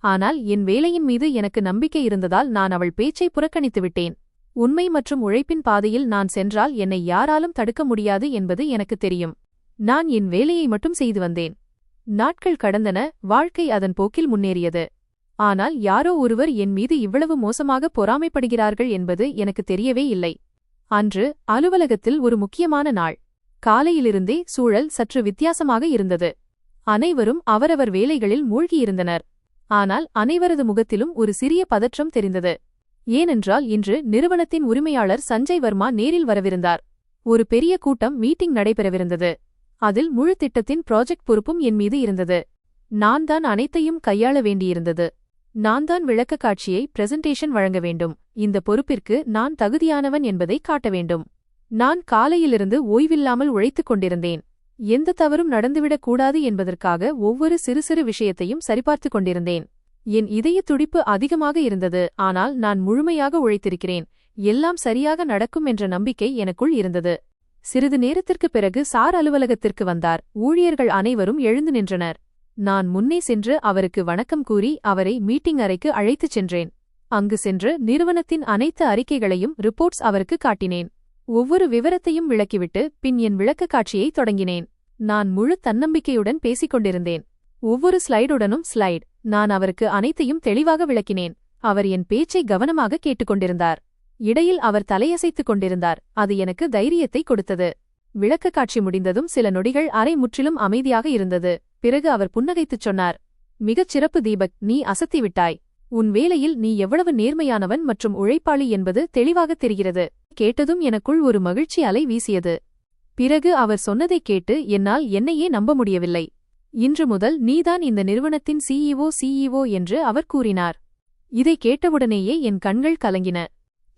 ஆனால் என் வேலையின் மீது எனக்கு நம்பிக்கை இருந்ததால் நான் அவள் பேச்சை புறக்கணித்துவிட்டேன். உண்மை மற்றும் உழைப்பின் பாதையில் நான் சென்றால் என்னை யாராலும் தடுக்க முடியாது என்பது எனக்கு தெரியும். நான் என் வேலையை மட்டும் செய்து வந்தேன். நாட்கள் கடந்தன. வாழ்க்கை அதன் போக்கில் முன்னேறியது. ஆனால் யாரோ ஒருவர் என் மீது இவ்வளவு மோசமாக பொறாமைப்படுகிறார்கள் என்பது எனக்கு தெரியவே இல்லை. அன்று அலுவலகத்தில் ஒரு முக்கியமான நாள். காலையிலிருந்தே சூழல் சற்று வித்தியாசமாக இருந்தது. அனைவரும் அவரவர் வேலைகளில் மூழ்கியிருந்தனர். ஆனால் அனைவரது முகத்திலும் ஒரு சிறிய பதற்றம் தெரிந்தது. ஏனென்றால் இன்று நிறுவனத்தின் உரிமையாளர் சஞ்சய் வர்மா நேரில் வரவிருந்தார். ஒரு பெரிய கூட்டம் மீட்டிங் நடைபெறவிருந்தது. அதில் முழு திட்டத்தின் ப்ராஜெக்ட் பொறுப்பும் என் மீது இருந்தது. நான் தான் அனைத்தையும் கையாள வேண்டியிருந்தது. நான் தான் விளக்கக்காட்சியை பிரசன்டேஷன் வழங்க வேண்டும். இந்த பொறுப்பிற்கு நான் தகுதியானவன் என்பதை காட்ட வேண்டும். நான் காலையிலிருந்து ஓய்வில்லாமல் உழைத்துக் கொண்டிருந்தேன். எந்த தவறும் நடந்துவிடக் கூடாது என்பதற்காக ஒவ்வொரு சிறு சிறு விஷயத்தையும் சரிபார்த்துக் கொண்டிருந்தேன். என் இதயத் துடிப்பு அதிகமாக இருந்தது. ஆனால் நான் முழுமையாக உழைத்திருக்கிறேன். எல்லாம் சரியாக நடக்கும் என்ற நம்பிக்கை எனக்குள் இருந்தது. சிறிது நேரத்திற்குப் பிறகு சார் அலுவலகத்திற்கு வந்தார். ஊழியர்கள் அனைவரும் எழுந்து நின்றனர். நான் முன்னே சென்று அவருக்கு வணக்கம் கூறி அவரை மீட்டிங் அறைக்கு அழைத்துச் சென்றேன். அங்கு சென்று நிறுவனத்தின் அனைத்து அறிக்கைகளையும் ரிப்போர்ட்ஸ் அவருக்கு காட்டினேன். ஒவ்வொரு விவரத்தையும் விளக்கிவிட்டு பின் என் விளக்கக்காட்சியை தொடங்கினேன். நான் முழு தன்னம்பிக்கையுடன் பேசிக் கொண்டிருந்தேன். ஒவ்வொரு ஸ்லைடுடனும் ஸ்லைட். நான் அவருக்கு அனைத்தையும் தெளிவாக விளக்கினேன். அவர் என் பேச்சை கவனமாக கேட்டுக்கொண்டிருந்தார். இடையில் அவர் தலையசைத்துக் கொண்டிருந்தார். அது எனக்கு தைரியத்தை கொடுத்தது. விளக்கக்காட்சி முடிந்ததும் சில நொடிகள் அரை முற்றிலும் அமைதியாக இருந்தது. பிறகு அவர் புன்னகைத்துச் சொன்னார், மிகச் சிறப்பு தீபக், நீ அசத்திவிட்டாய். உன் வேலையில் நீ எவ்வளவு நேர்மையானவன் மற்றும் உழைப்பாளி என்பது தெளிவாகத் தெரிகிறது. கேட்டதும் எனக்குள் ஒரு மகிழ்ச்சி அலை வீசியது. பிறகு அவர் சொன்னதைக் கேட்டு என்னால் என்னையே நம்ப முடியவில்லை. இன்று முதல் நீதான் இந்த நிறுவனத்தின் சிஇஓ என்று அவர் கூறினார். இதை கேட்டவுடனேயே என் கண்கள் கலங்கின.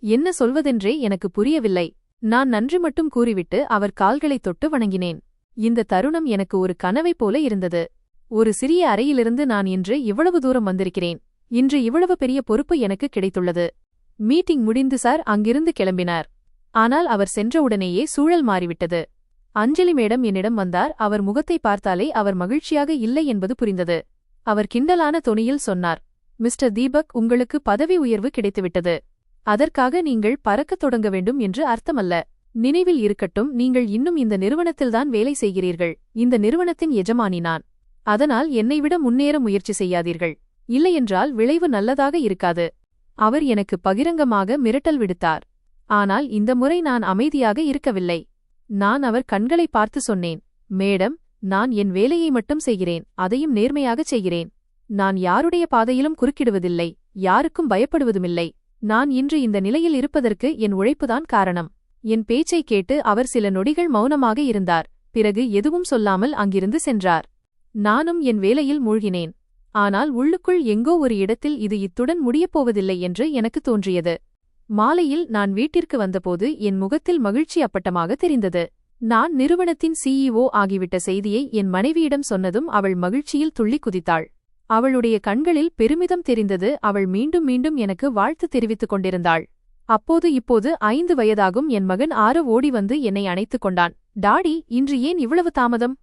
என்ன சொல்வதென்றே எனக்கு புரியவில்லை. நான் நன்றி மட்டும் கூறிவிட்டு அவர் கால்களைத் தொட்டு வணங்கினேன். இந்த தருணம் எனக்கு ஒரு கனவைப் போல இருந்தது. ஒரு சிறிய அறையிலிருந்து நான் இன்று இவ்வளவு தூரம் வந்திருக்கிறேன். இன்று இவ்வளவு பெரிய பொறுப்பு எனக்கு கிடைத்துள்ளது. மீட்டிங் முடிந்து சார் அங்கிருந்து கிளம்பினார். ஆனால் அவர் சென்றவுடனேயே சூழல் மாறிவிட்டது. அஞ்சலி மேடம் என்னிடம் வந்தார். அவர் முகத்தை பார்த்தாலே அவர் மகிழ்ச்சியாக இல்லை என்பது புரிந்தது. அவர் கிண்டலான தொனியில் சொன்னார், மிஸ்டர் தீபக், உங்களுக்கு பதவி உயர்வு கிடைத்துவிட்டது. அதற்காக நீங்கள் பறக்கத் தொடங்க வேண்டும் என்று அர்த்தமல்ல. நினைவில் இருக்கட்டும், நீங்கள் இன்னும் இந்த நிறுவனத்தில்தான் வேலை செய்கிறீர்கள். இந்த நிறுவனத்தின் எஜமானி நான். அதனால் என்னைவிட முன்னேற முயற்சி செய்யாதீர்கள். இல்லையென்றால் விளைவு நல்லதாக இருக்காது. அவர் எனக்கு பகிரங்கமாக மிரட்டல் விடுத்தார். ஆனால் இந்த முறை நான் அமைதியாக இருக்கவில்லை. நான் அவர் கண்களை பார்த்து சொன்னேன், மேடம், நான் என் வேலையை மட்டும் செய்கிறேன். அதையும் நேர்மையாகச் செய்கிறேன். நான் யாருடைய பாதையிலும் குறுக்கிடுவதில்லை. யாருக்கும் பயப்படுவதுமில்லை. நான் இன்று இந்த நிலையில் இருப்பதற்கு என் உழைப்புதான் காரணம். என் பேச்சைக் கேட்டு அவர் சில நொடிகள் மௌனமாக இருந்தார். பிறகு எதுவும் சொல்லாமல் அங்கிருந்து சென்றார். நானும் என் வேலையில் மூழ்கினேன். ஆனால் உள்ளுக்குள் எங்கோ ஒரு இடத்தில் இது இத்துடன் முடியப்போவதில்லை என்று எனக்கு தோன்றியது. மாலையில் நான் வீட்டிற்கு வந்தபோது என் முகத்தில் மகிழ்ச்சி அப்பட்டமாக தெரிந்தது. நான் நிறுவனத்தின் CEO ஆகிவிட்ட செய்தியை என் மனைவியிடம் சொன்னதும் அவள் மகிழ்ச்சியில் துள்ளி குதித்தாள். அவளுடைய கண்களில் பெருமிதம் தெரிந்தது. அவள் மீண்டும் மீண்டும் எனக்கு வாழ்த்து தெரிவித்துக் கொண்டிருந்தாள். அப்போது இப்போது 5 வயதாகும் என் மகன் ஆரவ் ஓடி வந்து என்னை அணைத்துக் கொண்டான். டாடி, இன்று ஏன் இவ்வளவு தாமதம்?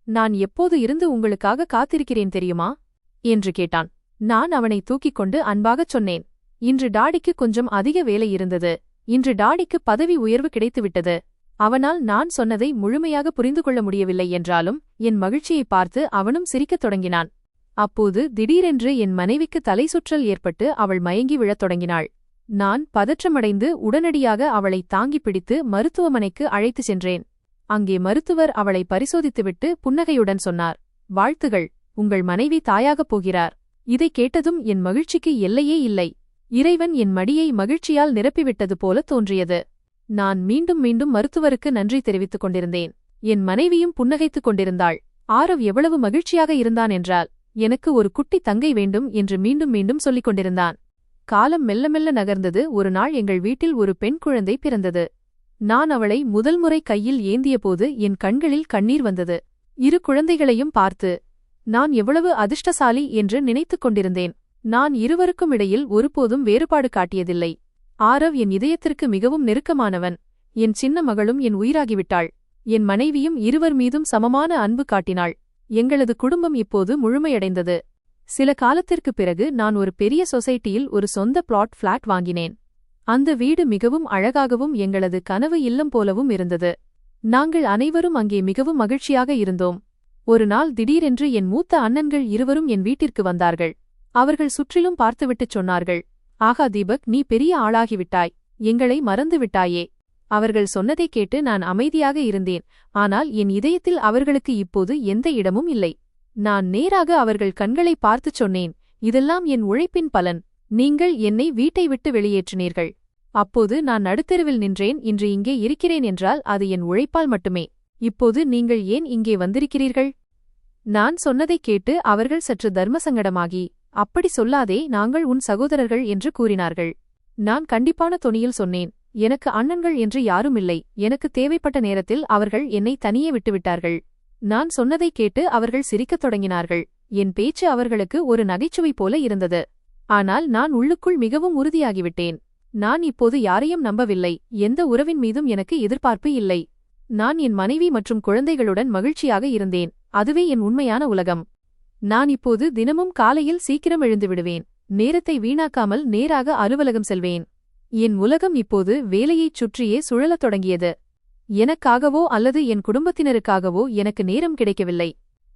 நான் எப்போது இருந்து உங்களுக்காக காத்திருக்கிறேன் தெரியுமா என்று கேட்டான். நான் அவனை தூக்கிக் கொண்டு அன்பாகச் சொன்னேன், இன்று டாடிக்கு கொஞ்சம் அதிக வேலை இருந்தது. இன்று டாடிக்கு பதவி உயர்வு கிடைத்துவிட்டது. அவனால் நான் சொன்னதை முழுமையாக புரிந்து கொள்ள முடியவில்லை என்றாலும் என் மகிழ்ச்சியைப் பார்த்து அவனும் சிரிக்கத் தொடங்கினான். அப்போது திடீரென்று என் மனைவிக்கு தலைசுற்றல் ஏற்பட்டு அவள் மயங்கி விழத் தொடங்கினாள். நான் பதற்றமடைந்து உடனடியாக அவளை தாங்கிப் பிடித்து மருத்துவமனைக்கு அழைத்துச் சென்றேன். அங்கே மருத்துவர் அவளை பரிசோதித்துவிட்டு புன்னகையுடன் சொன்னார், வாழ்த்துகள், உங்கள் மனைவி தாயாகப் போகிறார். இதைக் கேட்டதும் என் மகிழ்ச்சிக்கு எல்லையே இல்லை. இறைவன் என் மடியை மகிழ்ச்சியால் நிரப்பிவிட்டது போல தோன்றியது. நான் மீண்டும் மீண்டும் மருத்துவருக்கு நன்றி தெரிவித்துக் கொண்டிருந்தேன். என் மனைவியும் புன்னகைத்துக் கொண்டிருந்தாள். ஆரவ் எவ்வளவு மகிழ்ச்சியாக இருந்தான் என்றால், எனக்கு ஒரு குட்டி தங்கை வேண்டும் என்று மீண்டும் மீண்டும் சொல்லிக் கொண்டிருந்தான். காலம் மெல்ல மெல்ல நகர்ந்தது. ஒரு நாள் எங்கள் வீட்டில் ஒரு பெண் குழந்தை பிறந்தது. நான் அவளை முதல் முறை கையில் ஏந்தியபோது என் கண்களில் கண்ணீர் வந்தது. 2 குழந்தைகளையும் பார்த்து நான் எவ்வளவு அதிர்ஷ்டசாலி என்று நினைத்துக் கொண்டிருந்தேன். நான் இருவருக்கும் இடையில் ஒருபோதும் வேறுபாடு காட்டியதில்லை. ஆரவ் என் இதயத்திற்கு மிகவும் நெருக்கமானவன். என் சின்ன மகளும் என் உயிராகிவிட்டாள். என் மனைவியும் இருவர் மீதும் சமமான அன்பு காட்டினாள். எங்களது குடும்பம் இப்போது முழுமையடைந்தது. சில காலத்திற்குப் பிறகு நான் ஒரு பெரிய சொசைட்டியில் ஒரு சொந்த பிளாட் வாங்கினேன். அந்த வீடு மிகவும் அழகாகவும் எங்களது கனவு இல்லம் போலவும் இருந்தது. நாங்கள் அனைவரும் அங்கே மிகவும் மகிழ்ச்சியாக இருந்தோம். ஒரு நாள் திடீரென்று என் மூத்த அண்ணன்கள் இருவரும் என் வீட்டிற்கு வந்தார்கள். அவர்கள் சுற்றிலும் பார்த்துவிட்டுச் சொன்னார்கள், ஆகா தீபக், நீ பெரிய ஆளாகிவிட்டாய். எங்களை மறந்துவிட்டாயே. அவர்கள் சொன்னதைக் கேட்டு நான் அமைதியாக இருந்தேன். ஆனால் என் இதயத்தில் அவர்களுக்கு இப்போது எந்த இடமும் இல்லை. நான் நேராக அவர்கள் கண்களை பார்த்துச் சொன்னேன், இதெல்லாம் என் உழைப்பின் பலன். நீங்கள் என்னை வீட்டை விட்டு வெளியேற்றினீர்கள். அப்போது நான் நடுத்தெருவில் நின்றேன். இன்று இங்கே இருக்கிறேன் என்றால் அது என் உழைப்பால் மட்டுமே. இப்போது நீங்கள் ஏன் இங்கே வந்திருக்கிறீர்கள்? நான் சொன்னதைக் கேட்டு அவர்கள் சற்று தர்மசங்கடமாகி, அப்படி சொல்லாதே, நாங்கள் உன் சகோதரர்கள் என்று கூறினார்கள். நான் கண்டிப்பான தொனியில் சொன்னேன், எனக்கு அண்ணன்கள் என்று யாருமில்லை. எனக்கு தேவைப்பட்ட நேரத்தில் அவர்கள் என்னை தனியே விட்டுவிட்டார்கள். நான் சொன்னதைக் கேட்டு அவர்கள் சிரிக்கத் தொடங்கினார்கள். என் பேச்சு அவர்களுக்கு ஒரு நகைச்சுவை போல இருந்தது. ஆனால் நான் உள்ளுக்குள் மிகவும் உறுதியாகிவிட்டேன். நான் இப்போது யாரையும் நம்பவில்லை. எந்த உறவின் மீதும் எனக்கு எதிர்பார்ப்பு இல்லை. நான் என் மனைவி மற்றும் குழந்தைகளுடன் மகிழ்ச்சியாக இருந்தேன். அதுவே என் உண்மையான உலகம். நான் இப்போது தினமும் காலையில் சீக்கிரம் எழுந்துவிடுவேன். நேரத்தை வீணாக்காமல் நேராக அலுவலகம் செல்வேன். என் உலகம் இப்போது வேலையைச் சுற்றியே சுழலத் தொடங்கியது. எனக்காகவோ அல்லது என் குடும்பத்தினருக்காகவோ எனக்கு நேரம் கிடைக்கவில்லை.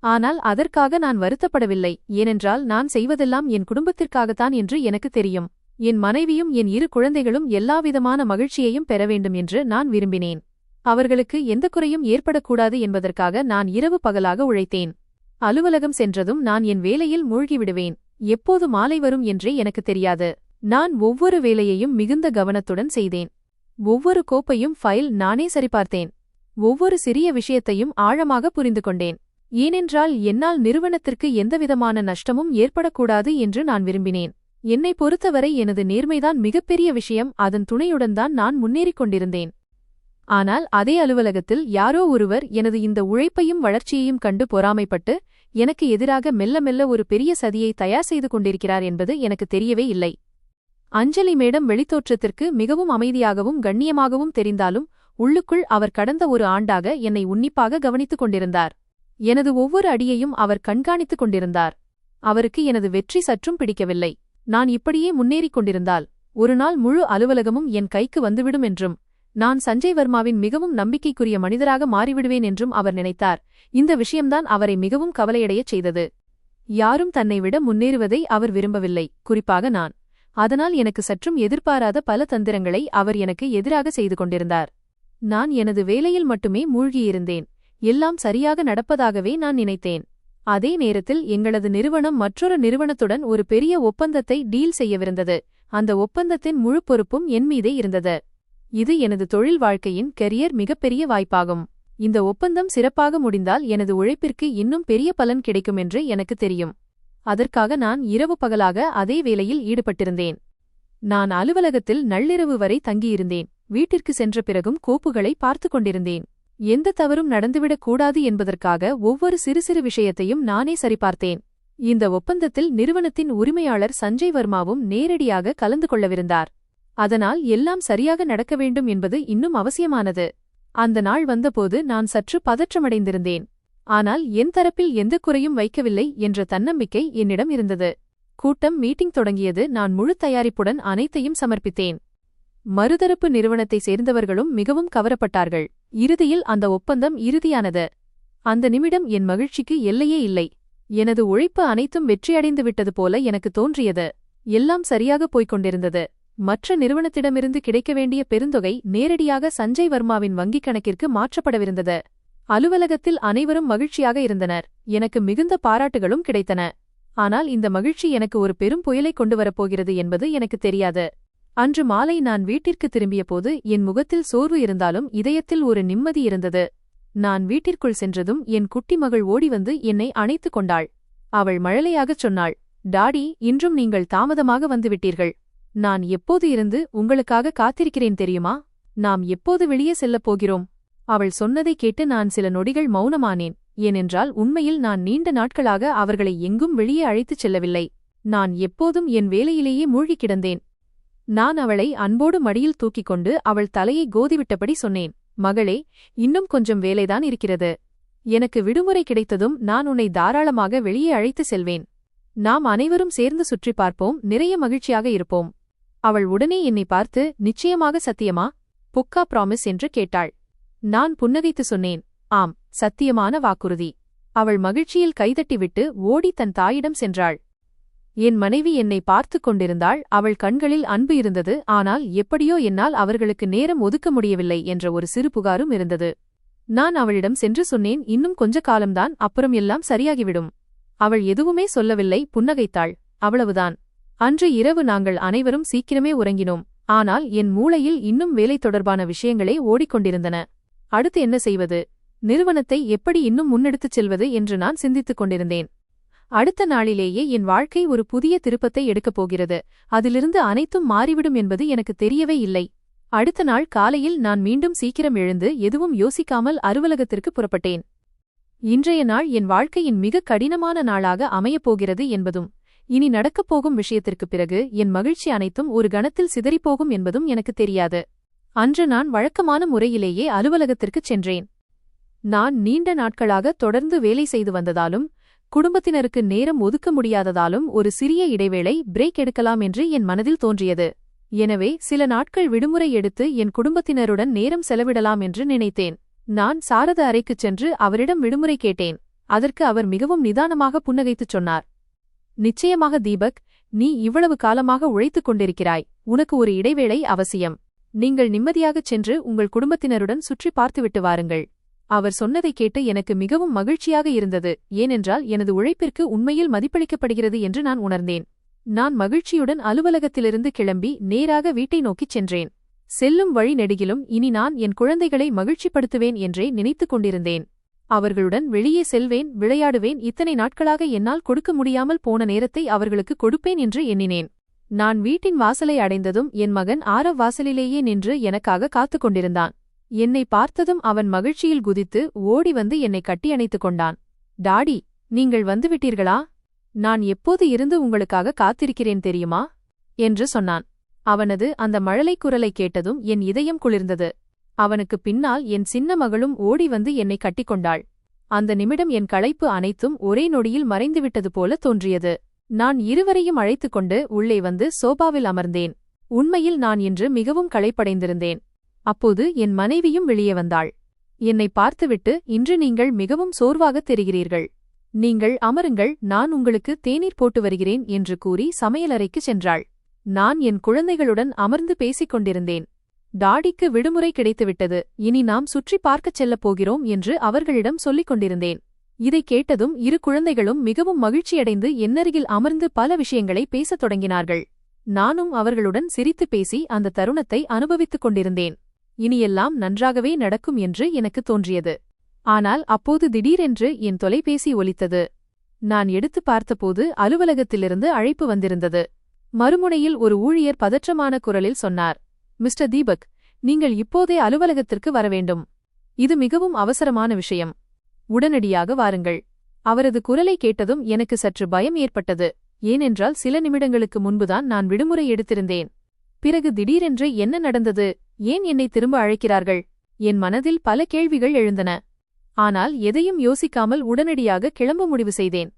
ஆனால் அதற்காக நான் வருத்தப்படவில்லை. ஏனென்றால் நான் செய்வதெல்லாம் என் குடும்பத்திற்காகத்தான் என்று எனக்கு தெரியும். என் மனைவியும் என் 2 குழந்தைகளும் எல்லாவிதமான மகிழ்ச்சியையும் பெற வேண்டும் என்று நான் விரும்பினேன். அவர்களுக்கு எந்த குறையும் ஏற்படக்கூடாது என்பதற்காக நான் இரவு பகலாக உழைத்தேன். அலுவலகம் சென்றதும் நான் என் வேலையில் மூழ்கிவிடுவேன். எப்போது மாலை வரும் என்றே எனக்கு தெரியாது. நான் ஒவ்வொரு வேலையையும் மிகுந்த கவனத்துடன் செய்தேன். ஒவ்வொரு கோப்பையும் ஃபைல் நானே சரிபார்த்தேன். ஒவ்வொரு சிறிய விஷயத்தையும் ஆழமாக புரிந்து கொண்டேன். ஏனென்றால் என்னால் நிறுவனத்திற்கு எந்தவிதமான நஷ்டமும் ஏற்படக்கூடாது என்று நான் விரும்பினேன். என்னை பொறுத்தவரை எனது நேர்மைதான் மிகப்பெரிய விஷயம். அதன் துணையுடன் தான் நான் முன்னேறிக் கொண்டிருந்தேன். ஆனால் அதே அலுவலகத்தில் யாரோ ஒருவர் எனது இந்த உழைப்பையும் வளர்ச்சியையும் கண்டு பொறாமைப்பட்டு எனக்கு எதிராக மெல்ல மெல்ல ஒரு பெரிய சதியை தயார் செய்து கொண்டிருக்கிறார் என்பது எனக்கு தெரியவே இல்லை. அஞ்சலி மேடம் வெளித்தோற்றத்திற்கு மிகவும் அமைதியாகவும் கண்ணியமாகவும் தெரிந்தாலும் உள்ளுக்குள் அவர் கடந்த ஒரு ஆண்டாக என்னை உன்னிப்பாக கவனித்துக் கொண்டிருந்தார். எனது ஒவ்வொரு அடியையும் அவர் கண்காணித்துக் கொண்டிருந்தார். அவருக்கு எனது வெற்றி சற்றும் பிடிக்கவில்லை. நான் இப்படியே முன்னேறிக் கொண்டிருந்தால் ஒருநாள் முழு அலுவலகமும் என் கைக்கு வந்துவிடும் என்றும் நான் சஞ்சய் வர்மாவின் மிகவும் நம்பிக்கைக்குரிய மனிதராக மாறிவிடுவேன் என்றும் அவர் நினைத்தார். இந்த விஷயம்தான் அவரை மிகவும் கவலையடையச் செய்தது. யாரும் தன்னை விட முன்னேறுவதை அவர் விரும்பவில்லை, குறிப்பாக நான். அதனால் எனக்கு சற்றும் எதிர்பாராத பல தந்திரங்களை அவர் எனக்கு எதிராக செய்து கொண்டிருந்தார். நான் எனது வேலையில் மட்டுமே மூழ்கியிருந்தேன். எல்லாம் சரியாக நடப்பதாகவே நான் நினைத்தேன். அதே நேரத்தில் எங்களது நிறுவனம் மற்றொரு நிறுவனத்துடன் ஒரு பெரிய ஒப்பந்தத்தை டீல் செய்யவிருந்தது. அந்த ஒப்பந்தத்தின் முழு பொறுப்பும் என் மீதே இருந்தது. இது எனது தொழில் வாழ்க்கையின் கெரியர் மிகப்பெரிய வாய்ப்பாகும். இந்த ஒப்பந்தம் சிறப்பாக முடிந்தால் எனது உழைப்பிற்கு இன்னும் பெரிய பலன் கிடைக்கும் என்று எனக்கு தெரியும். அதற்காக நான் இரவு பகலாக அதே வேலையில் ஈடுபட்டிருந்தேன். நான் அலுவலகத்தில் நள்ளிரவு வரை தங்கியிருந்தேன். வீட்டிற்கு சென்ற பிறகும் கோப்புகளை பார்த்து கொண்டிருந்தேன். எந்த தவறும் நடந்துவிடக் கூடாது என்பதற்காக ஒவ்வொரு சிறு சிறு விஷயத்தையும் நானே சரிபார்த்தேன். இந்த ஒப்பந்தத்தில் நிறுவனத்தின் உரிமையாளர் சஞ்சய் வர்மாவும் நேரடியாக கலந்து கொள்ளவிருந்தார். அதனால் எல்லாம் சரியாக நடக்க வேண்டும் என்பது இன்னும் அவசியமானது. அந்த நாள் வந்தபோது நான் சற்று பதற்றமடைந்திருந்தேன். ஆனால் என் தரப்பில் எந்த குறையும் வைக்கவில்லை என்ற தன்னம்பிக்கை என்னிடம் இருந்தது. மீட்டிங் தொடங்கியது. நான் முழு தயாரிப்புடன் அனைத்தையும் சமர்ப்பித்தேன். மறுதரப்பு நிறுவனத்தை சேர்ந்தவர்களும் மிகவும் கவரப்பட்டார்கள். இறுதியில் அந்த ஒப்பந்தம் இறுதியானது. அந்த நிமிடம் என் மகிழ்ச்சிக்கு எல்லையே இல்லை. எனது உழைப்பு அனைத்தும் வெற்றியடைந்து விட்டது போல எனக்கு தோன்றியது. எல்லாம் சரியாக போய்க் கொண்டிருந்தது. மற்ற நிறுவனத்திடமிருந்து கிடைக்க வேண்டிய பெருந்தொகை நேரடியாக சஞ்சய் வர்மாவின் வங்கிக் கணக்கிற்கு மாற்றப்படவிருந்தது. அலுவலகத்தில் அனைவரும் மகிழ்ச்சியாக இருந்தனர். எனக்கு மிகுந்த பாராட்டுகளும் கிடைத்தன. ஆனால் இந்த மகிழ்ச்சி எனக்கு ஒரு பெரும் புயலை கொண்டு வரப்போகிறது என்பது எனக்கு தெரியாது. அன்று மாலை நான் வீட்டிற்கு திரும்பியபோது என் முகத்தில் சோர்வு இருந்தாலும் இதயத்தில் ஒரு நிம்மதி இருந்தது. நான் வீட்டிற்குள் சென்றதும் என் குட்டி மகள் ஓடிவந்து என்னை அணைத்துக் கொண்டாள். அவள் மழலையாகச் சொன்னாள், டாடி, இன்றும் நீங்கள் தாமதமாக வந்துவிட்டீர்கள். நான் எப்போது இருந்து உங்களுக்காக காத்திருக்கிறேன் தெரியுமா? நாம் எப்போது வெளியே செல்லப் போகிறோம்? அவள் சொன்னதை கேட்டு நான் சில நொடிகள் மௌனமானேன். ஏனென்றால் உண்மையில் நான் நீண்ட நாட்களாக அவர்களை எங்கும் வெளியே அழைத்துச் செல்லவில்லை. நான் எப்போதும் என் வேலையிலேயே மூழ்கிக் கிடந்தேன். நான் அவளை அன்போடு மடியில் தூக்கிக் கொண்டு அவள் தலையை கோதிவிட்டபடி சொன்னேன், மகளே, இன்னும் கொஞ்சம் வேலைதான் இருக்கிறது. எனக்கு விடுமுறை கிடைத்ததும் நான் உன்னை தாராளமாக வெளியே அழைத்து செல்வேன். நாம் அனைவரும் சேர்ந்து சுற்றி பார்ப்போம், நிறைய மகிழ்ச்சியாக இருப்போம். அவள் உடனே என்னை பார்த்து, நிச்சயமாக சத்தியமா? புக்கா ப்ராமிஸ் என்று கேட்டாள். நான் புன்னகைத்து சொன்னேன், ஆம், சத்தியமான வாக்குறுதி. அவள் மகிழ்ச்சியில் கைதட்டிவிட்டு ஓடி தன் தாயிடம் சென்றாள். என் மனைவி என்னை பார்த்துக் கொண்டிருந்தாள். அவள் கண்களில் அன்பு இருந்தது. ஆனால் எப்படியோ என்னால் அவர்களுக்கு நேரம் ஒதுக்க முடியவில்லை என்ற ஒரு சிறு புகாரும் இருந்தது. நான் அவளிடம் சென்று சொன்னேன், இன்னும் கொஞ்ச காலம்தான், அப்புறம் எல்லாம் சரியாகிவிடும். அவள் எதுவுமே சொல்லவில்லை, புன்னகைத்தாள். அவ்வளவுதான். அன்று இரவு நாங்கள் அனைவரும் சீக்கிரமே உறங்கினோம். ஆனால் என் மூளையில் இன்னும் வேலை தொடர்பான விஷயங்களே ஓடிக்கொண்டிருந்தன. அடுத்து என்ன செய்வது? நிறுவனத்தை எப்படி இன்னும் முன்னெடுத்துச் செல்வது என்று நான் சிந்தித்துக் கொண்டிருந்தேன். அடுத்த நாளிலேயே என் வாழ்க்கை ஒரு புதிய திருப்பத்தை எடுக்கப் போகிறது. அதிலிருந்து அனைத்தும் மாறிவிடும் என்பது எனக்கு தெரியவே இல்லை. அடுத்த நாள் காலையில் நான் மீண்டும் சீக்கிரம் எழுந்து எதுவும் யோசிக்காமல் அலுவலகத்திற்கு புறப்பட்டேன். இன்றைய நாள் என் வாழ்க்கையின் மிக கடினமான நாளாக அமையப்போகிறது என்பதும், இனி நடக்கப் போகும் விஷயத்திற்குப் பிறகு என் மகிழ்ச்சி அனைத்தும் ஒரு கணத்தில் சிதறிப்போகும் என்பதும் எனக்கு தெரியாது. அன்று நான் வழக்கமான முறையிலேயே அலுவலகத்திற்குச் சென்றேன். நான் நீண்ட நாட்களாக தொடர்ந்து வேலை செய்து வந்ததாலும் குடும்பத்தினருக்கு நேரம் ஒதுக்க முடியாததாலும் ஒரு சிறிய இடைவேளை பிரேக் எடுக்கலாம் என்று என் மனதில் தோன்றியது. எனவே சில நாட்கள் விடுமுறை எடுத்து என் குடும்பத்தினருடன் நேரம் செலவிடலாம் என்று நினைத்தேன். நான் சாரத அறைக்குச் சென்று அவரிடம் விடுமுறை கேட்டேன். அதற்கு அவர் மிகவும் நிதானமாக புன்னகைத்துச் சொன்னார், நிச்சயமாக தீபக், நீ இவ்வளவு காலமாக உழைத்துக் கொண்டிருக்கிறாய். உனக்கு ஒரு இடைவேளை அவசியம். நீங்கள் நிம்மதியாகச் சென்று உங்கள் குடும்பத்தினருடன் சுற்றி பார்த்துவிட்டு வாருங்கள். அவர் சொன்னதைக் கேட்டு எனக்கு மிகவும் மகிழ்ச்சியாக இருந்தது. ஏனென்றால் எனது உழைப்பிற்கு உண்மையில் மதிப்பளிக்கப்படுகிறது என்று நான் உணர்ந்தேன். நான் மகிழ்ச்சியுடன் அலுவலகத்திலிருந்து கிளம்பி நேராக வீட்டை நோக்கிச் சென்றேன். செல்லும் வழி நெடுகிலும் இனி நான் என் குழந்தைகளை மகிழ்ச்சிப்படுத்துவேன் என்றே நினைத்துக் கொண்டிருந்தேன். அவர்களுடன் வெளியே செல்வேன், விளையாடுவேன். இத்தனை நாட்களாக என்னால் கொடுக்க முடியாமல் போன நேரத்தை அவர்களுக்கு கொடுப்பேன் என்று எண்ணினேன். நான் வீட்டின் வாசலை அடைந்ததும் என் மகன் ஆரவ் வாசலிலேயே நின்று எனக்காக காத்துக் கொண்டிருந்தான். என்னை பார்த்ததும் அவன் மகிழ்ச்சியில் குதித்து ஓடி வந்து என்னை கட்டியணைத்துக் கொண்டான். டாடி, நீங்கள் வந்துவிட்டீர்களா? நான் எப்போது இருந்து உங்களுக்காக காத்திருக்கிறேன் தெரியுமா என்று சொன்னான். அவனது அந்த மழலைக் குரலை கேட்டதும் என் இதயம் குளிர்ந்தது. அவனுக்கு பின்னால் என் சின்ன மகளும் ஓடி வந்து என்னை கட்டிக்கொண்டாள். அந்த நிமிடம் என் களைப்பு அனைத்தும் ஒரே நொடியில் மறைந்துவிட்டது போல தோன்றியது. நான் இருவரையும் அழைத்துக் கொண்டு உள்ளே வந்து சோபாவில் அமர்ந்தேன். உண்மையில் நான் இன்று மிகவும் களைப்படைந்திருந்தேன். அப்போது என் மனைவியும் வெளியே வந்தாள். என்னை பார்த்துவிட்டு, இன்று நீங்கள் மிகவும் சோர்வாகத் தெரிகிறீர்கள். நீங்கள் அமருங்கள், நான் உங்களுக்கு தேநீர் போட்டு வருகிறேன் என்று கூறி சமையலறைக்குச் சென்றாள். நான் என் குழந்தைகளுடன் அமர்ந்து பேசிக் கொண்டிருந்தேன். டாடிக்கு விடுமுறை கிடைத்துவிட்டது, இனி நாம் சுற்றி பார்க்கச் செல்லப் போகிறோம் என்று அவர்களிடம் சொல்லிக் கொண்டிருந்தேன். இதைக் கேட்டதும் இரு குழந்தைகளும் மிகவும் மகிழ்ச்சியடைந்து என்னருகில் அமர்ந்து பல விஷயங்களை பேசத் தொடங்கினார்கள். நானும் அவர்களுடன் சிரித்து பேசி அந்த தருணத்தை அனுபவித்துக் கொண்டிருந்தேன். இனியெல்லாம் நன்றாகவே நடக்கும் என்று எனக்கு தோன்றியது. ஆனால் அப்போது திடீரென்று என் தொலைபேசி ஒலித்தது. நான் எடுத்துப் பார்த்தபோது அலுவலகத்திலிருந்து அழைப்பு வந்திருந்தது. மறுமுனையில் ஒரு ஊழியர் பதற்றமான குரலில் சொன்னார், மிஸ்டர் தீபக், நீங்கள் இப்போதே அலுவலகத்திற்கு வரவேண்டும். இது மிகவும் அவசரமான விஷயம். உடனடியாக வாருங்கள். அவரது குரலை கேட்டதும் எனக்கு சற்று பயம் ஏற்பட்டது. ஏனென்றால் சில நிமிடங்களுக்கு முன்புதான் நான் விடுமுறை எடுத்திருந்தேன். பிறகு திடீரென்று என்ன நடந்தது? ஏன் என்னை திரும்ப அழைக்கிறார்கள்? என் மனதில் பல கேள்விகள் எழுந்தன. ஆனால் எதையும் யோசிக்காமல் உடனடியாக கிளம்ப முடிவு செய்தேன்.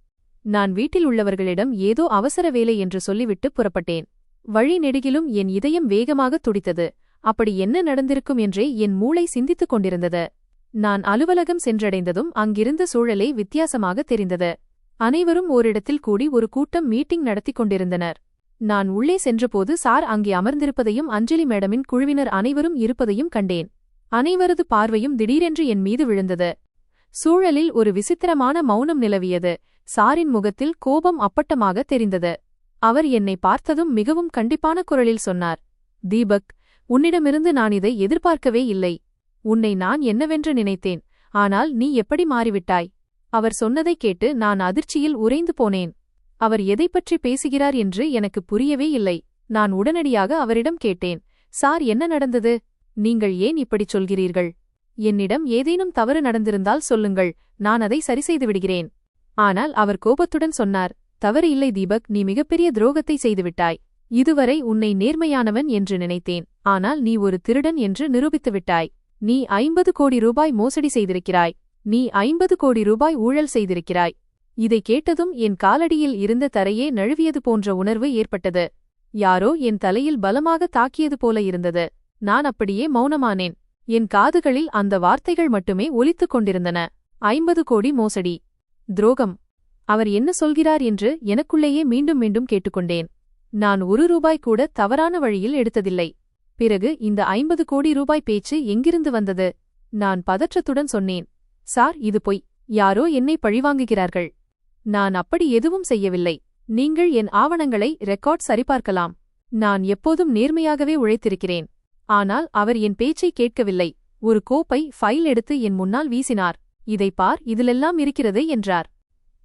நான் வீட்டில் உள்ளவர்களிடம் ஏதோ அவசர வேலை என்று சொல்லிவிட்டு புறப்பட்டேன். வழி நெடுகிலும் என் இதயம் வேகமாக துடித்தது. அப்படி என்ன நடந்திருக்கும் என்றே என் மூளை சிந்தித்துக் கொண்டிருந்தது. நான் அலுவலகம் சென்றடைந்ததும் அங்கிருந்த சூழலே வித்தியாசமாக தெரிந்தது. அனைவரும் ஓரிடத்தில் கூடி ஒரு கூட்டம் மீட்டிங் நடத்திக் கொண்டிருந்தனர். நான் உள்ளே சென்றபோது சார் அங்கே அமர்ந்திருப்பதையும் அஞ்சலி மேடமின் குழுவினர் அனைவரும் இருப்பதையும் கண்டேன். அனைவரது பார்வையும் திடீரென்று என் மீது விழுந்தது. சூழலில் ஒரு விசித்திரமான மௌனம் நிலவியது. சாரின் முகத்தில் கோபம் அப்பட்டமாக தெரிந்தது. அவர் என்னை பார்த்ததும் மிகவும் கண்டிப்பான குரலில் சொன்னார், தீபக், உன்னிடமிருந்து நான் இதை எதிர்பார்க்கவே இல்லை. உன்னை நான் என்னவென்று நினைத்தேன், ஆனால் நீ எப்படி மாறிவிட்டாய்? அவர் சொன்னதைக் கேட்டு நான் அதிர்ச்சியில் உறைந்து போனேன். அவர் எதைப்பற்றி பேசுகிறார் என்று எனக்கு புரியவே இல்லை. நான் உடனடியாக அவரிடம் கேட்டேன், சார், என்ன நடந்தது? நீங்கள் ஏன் இப்படிச் சொல்கிறீர்கள்? என்னிடம் ஏதேனும் தவறு நடந்திருந்தால் சொல்லுங்கள், நான் அதை சரிசெய்து விடுகிறேன். ஆனால் அவர் கோபத்துடன் சொன்னார், தவறு இல்லை தீபக், நீ மிகப்பெரிய துரோகத்தை செய்துவிட்டாய். இதுவரை உன்னை நேர்மையானவன் என்று நினைத்தேன், ஆனால் நீ ஒரு திருடன் என்று நிரூபித்துவிட்டாய். நீ 50 கோடி ரூபாய் மோசடி செய்திருக்கிறாய். நீ 50 கோடி ரூபாய் ஊழல் செய்திருக்கிறாய். இதை கேட்டதும் என் காலடியில் இருந்த தரையே நழுவியது போன்ற உணர்வு ஏற்பட்டது. யாரோ என் தலையில் பலமாக தாக்கியது போல இருந்தது. நான் அப்படியே மௌனமானேன். என் காதுகளில் அந்த வார்த்தைகள் மட்டுமே ஒலித்துக் கொண்டிருந்தன. 50 கோடி மோசடி, துரோகம். அவர் என்ன சொல்கிறார் என்று எனக்குள்ளேயே மீண்டும் மீண்டும் கேட்டுக்கொண்டேன். நான் 1 ரூபாய் கூட தவறான வழியில் எடுத்ததில்லை. பிறகு இந்த 50 கோடி ரூபாய் பேச்சு எங்கிருந்து வந்தது? நான் பதற்றத்துடன் சொன்னேன், சார், இது பொய். யாரோ என்னை பழிவாங்குகிறார்கள். நான் அப்படி எதுவும் செய்யவில்லை. நீங்கள் என் ஆவணங்களை ரெக்கார்ட் சரிபார்க்கலாம். நான் எப்போதும் நேர்மையாகவே உழைத்திருக்கிறேன். ஆனால் அவர் என் பேச்சை கேட்கவில்லை. ஒரு கோப்பை ஃபைல் எடுத்து என் முன்னால் வீசினார். இதை பார், இதிலெல்லாம் இருக்கிறது என்றார்.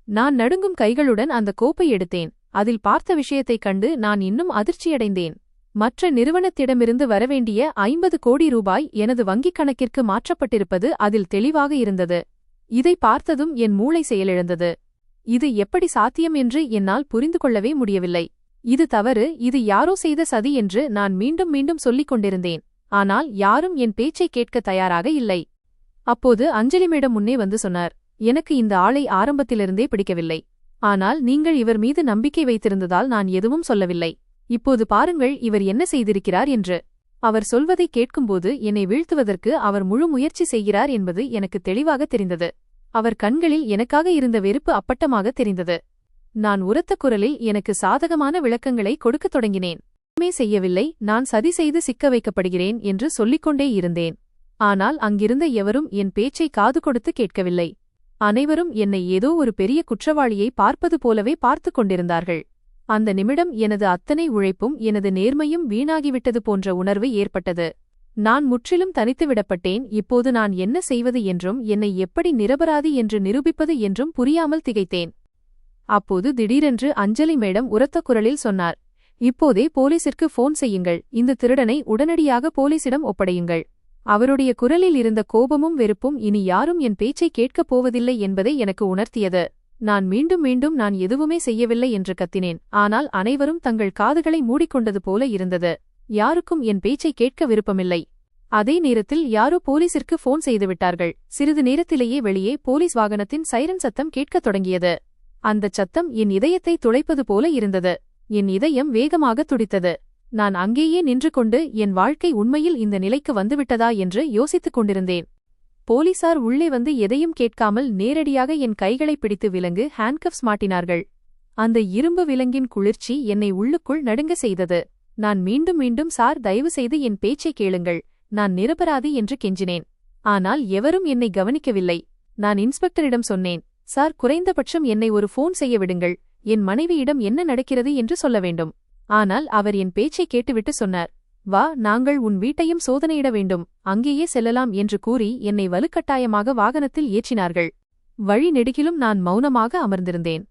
நான் நடுங்கும் கைகளுடன் அந்த கோப்பை எடுத்தேன். அதில் பார்த்த விஷயத்தைக் கண்டு நான் இன்னும் அதிர்ச்சியடைந்தேன். மற்ற நிறுவனத்திடமிருந்து வரவேண்டிய 50 கோடி ரூபாய் எனது வங்கிக் கணக்கிற்கு மாற்றப்பட்டிருப்பது அதில் தெளிவாக இருந்தது. இதை பார்த்ததும் என் மூளை செயலிழந்தது. இது எப்படி சாத்தியம் என்று என்னால் புரிந்து கொள்ளவே முடியவில்லை. இது தவறு, இது யாரோ செய்த சதி என்று நான் மீண்டும் மீண்டும் சொல்லிக் கொண்டிருந்தேன். ஆனால் யாரும் என் பேச்சை கேட்க தயாராக இல்லை. அப்போது அஞ்சலி மேடம் முன்னே வந்து சொன்னார், எனக்கு இந்த ஆளை ஆரம்பத்திலிருந்தே பிடிக்கவில்லை. ஆனால் நீங்கள் இவர் மீது நம்பிக்கை வைத்திருந்ததால் நான் எதுவும் சொல்லவில்லை. இப்போது பாருங்கள் இவர் என்ன செய்திருக்கிறார் என்று. அவர் சொல்வதை கேட்கும்போது என்னை வீழ்த்துவதற்கு அவர் முழு முயற்சி செய்கிறார் என்பது எனக்கு தெளிவாக தெரிந்தது. அவர் கண்களில் எனக்காக இருந்த வெறுப்பு அப்பட்டமாக தெரிந்தது. நான் உரத்த குரலில் எனக்கு சாதகமான விளக்கங்களை கொடுக்கத் தொடங்கினேன். ஒன்றுமே செய்யவில்லை, நான் சதி செய்து சிக்க வைக்கப்படுகிறேன் என்று சொல்லிக்கொண்டே இருந்தேன். ஆனால் அங்கிருந்த எவரும் என் பேச்சை காது கொடுத்து கேட்கவில்லை. அனைவரும் என்னை ஏதோ ஒரு பெரிய குற்றவாளியை பார்ப்பது போலவே பார்த்துக் கொண்டிருந்தார்கள். அந்த நிமிடம் எனது அத்தனை உழைப்பும் எனது நேர்மையும் வீணாகிவிட்டது போன்ற உணர்வு ஏற்பட்டது. நான் முற்றிலும் தனித்துவிடப்பட்டேன். இப்போது நான் என்ன செய்வது என்றும் என்னை எப்படி நிரபராதி என்று நிரூபிப்பது என்றும் புரியாமல் திகைத்தேன். அப்போது திடீரென்று அஞ்சலி மேடம் உரத்த குரலில் சொன்னார், இப்போதே போலீசிற்கு ஃபோன் செய்யுங்கள். இந்த திருடனை உடனடியாக போலீசிடம் ஒப்படையுங்கள். அவருடைய குரலில் இருந்த கோபமும் வெறுப்பும் இனி யாரும் என் பேச்சை கேட்கப் போவதில்லை என்பதை எனக்கு உணர்த்தியது. நான் மீண்டும் மீண்டும் நான் எதுவுமே செய்யவில்லை என்று கத்தினேன். ஆனால் அனைவரும் தங்கள் காதுகளை மூடிக்கொண்டது போல இருந்தது. யாருக்கும் என் பேச்சை கேட்க விருப்பமில்லை. அதே நேரத்தில் யாரோ போலீசிற்கு போன் செய்துவிட்டார்கள். சிறிது நேரத்திலேயே வெளியே போலீஸ் வாகனத்தின் சைரன் சத்தம் கேட்கத் தொடங்கியது. அந்தச் சத்தம் என் இதயத்தை துளைப்பது போல இருந்தது. என் இதயம் வேகமாக துடித்தது. நான் அங்கேயே நின்று கொண்டு என் வாழ்க்கை உண்மையில் இந்த நிலைக்கு வந்துவிட்டதா என்று யோசித்துக் கொண்டிருந்தேன். போலீசார் உள்ளே வந்து எதையும் கேட்காமல் நேரடியாக என் கைகளை பிடித்து விலங்கு ஹேண்ட்கப்ஸ் மாட்டினார்கள். அந்த இரும்பு விலங்கின் குளிர்ச்சி என்னை உள்ளுக்குள் நடுங்க செய்தது. நான் மீண்டும் மீண்டும் சார் தயவுசெய்து என் பேச்சை கேளுங்கள், நான் நிரபராதி என்று கெஞ்சினேன். ஆனால் எவரும் என்னை கவனிக்கவில்லை. நான் இன்ஸ்பெக்டரிடம் சொன்னேன், சார் குறைந்தபட்சம் என்னை ஒரு போன் செய்ய விடுங்கள், என் மனைவியிடம் என்ன நடக்கிறது என்று சொல்ல வேண்டும். ஆனால் அவர் என் பேச்சை கேட்டுவிட்டு சொன்னார், வா, நாங்கள் உன் வீட்டையும் சோதனையிட வேண்டும், அங்கேயே செல்லலாம் என்று கூறி என்னை வலுக்கட்டாயமாக வாகனத்தில் ஏற்றினார்கள். வழி நெடுகிலும் நான் மௌனமாக அமர்ந்திருந்தேன்.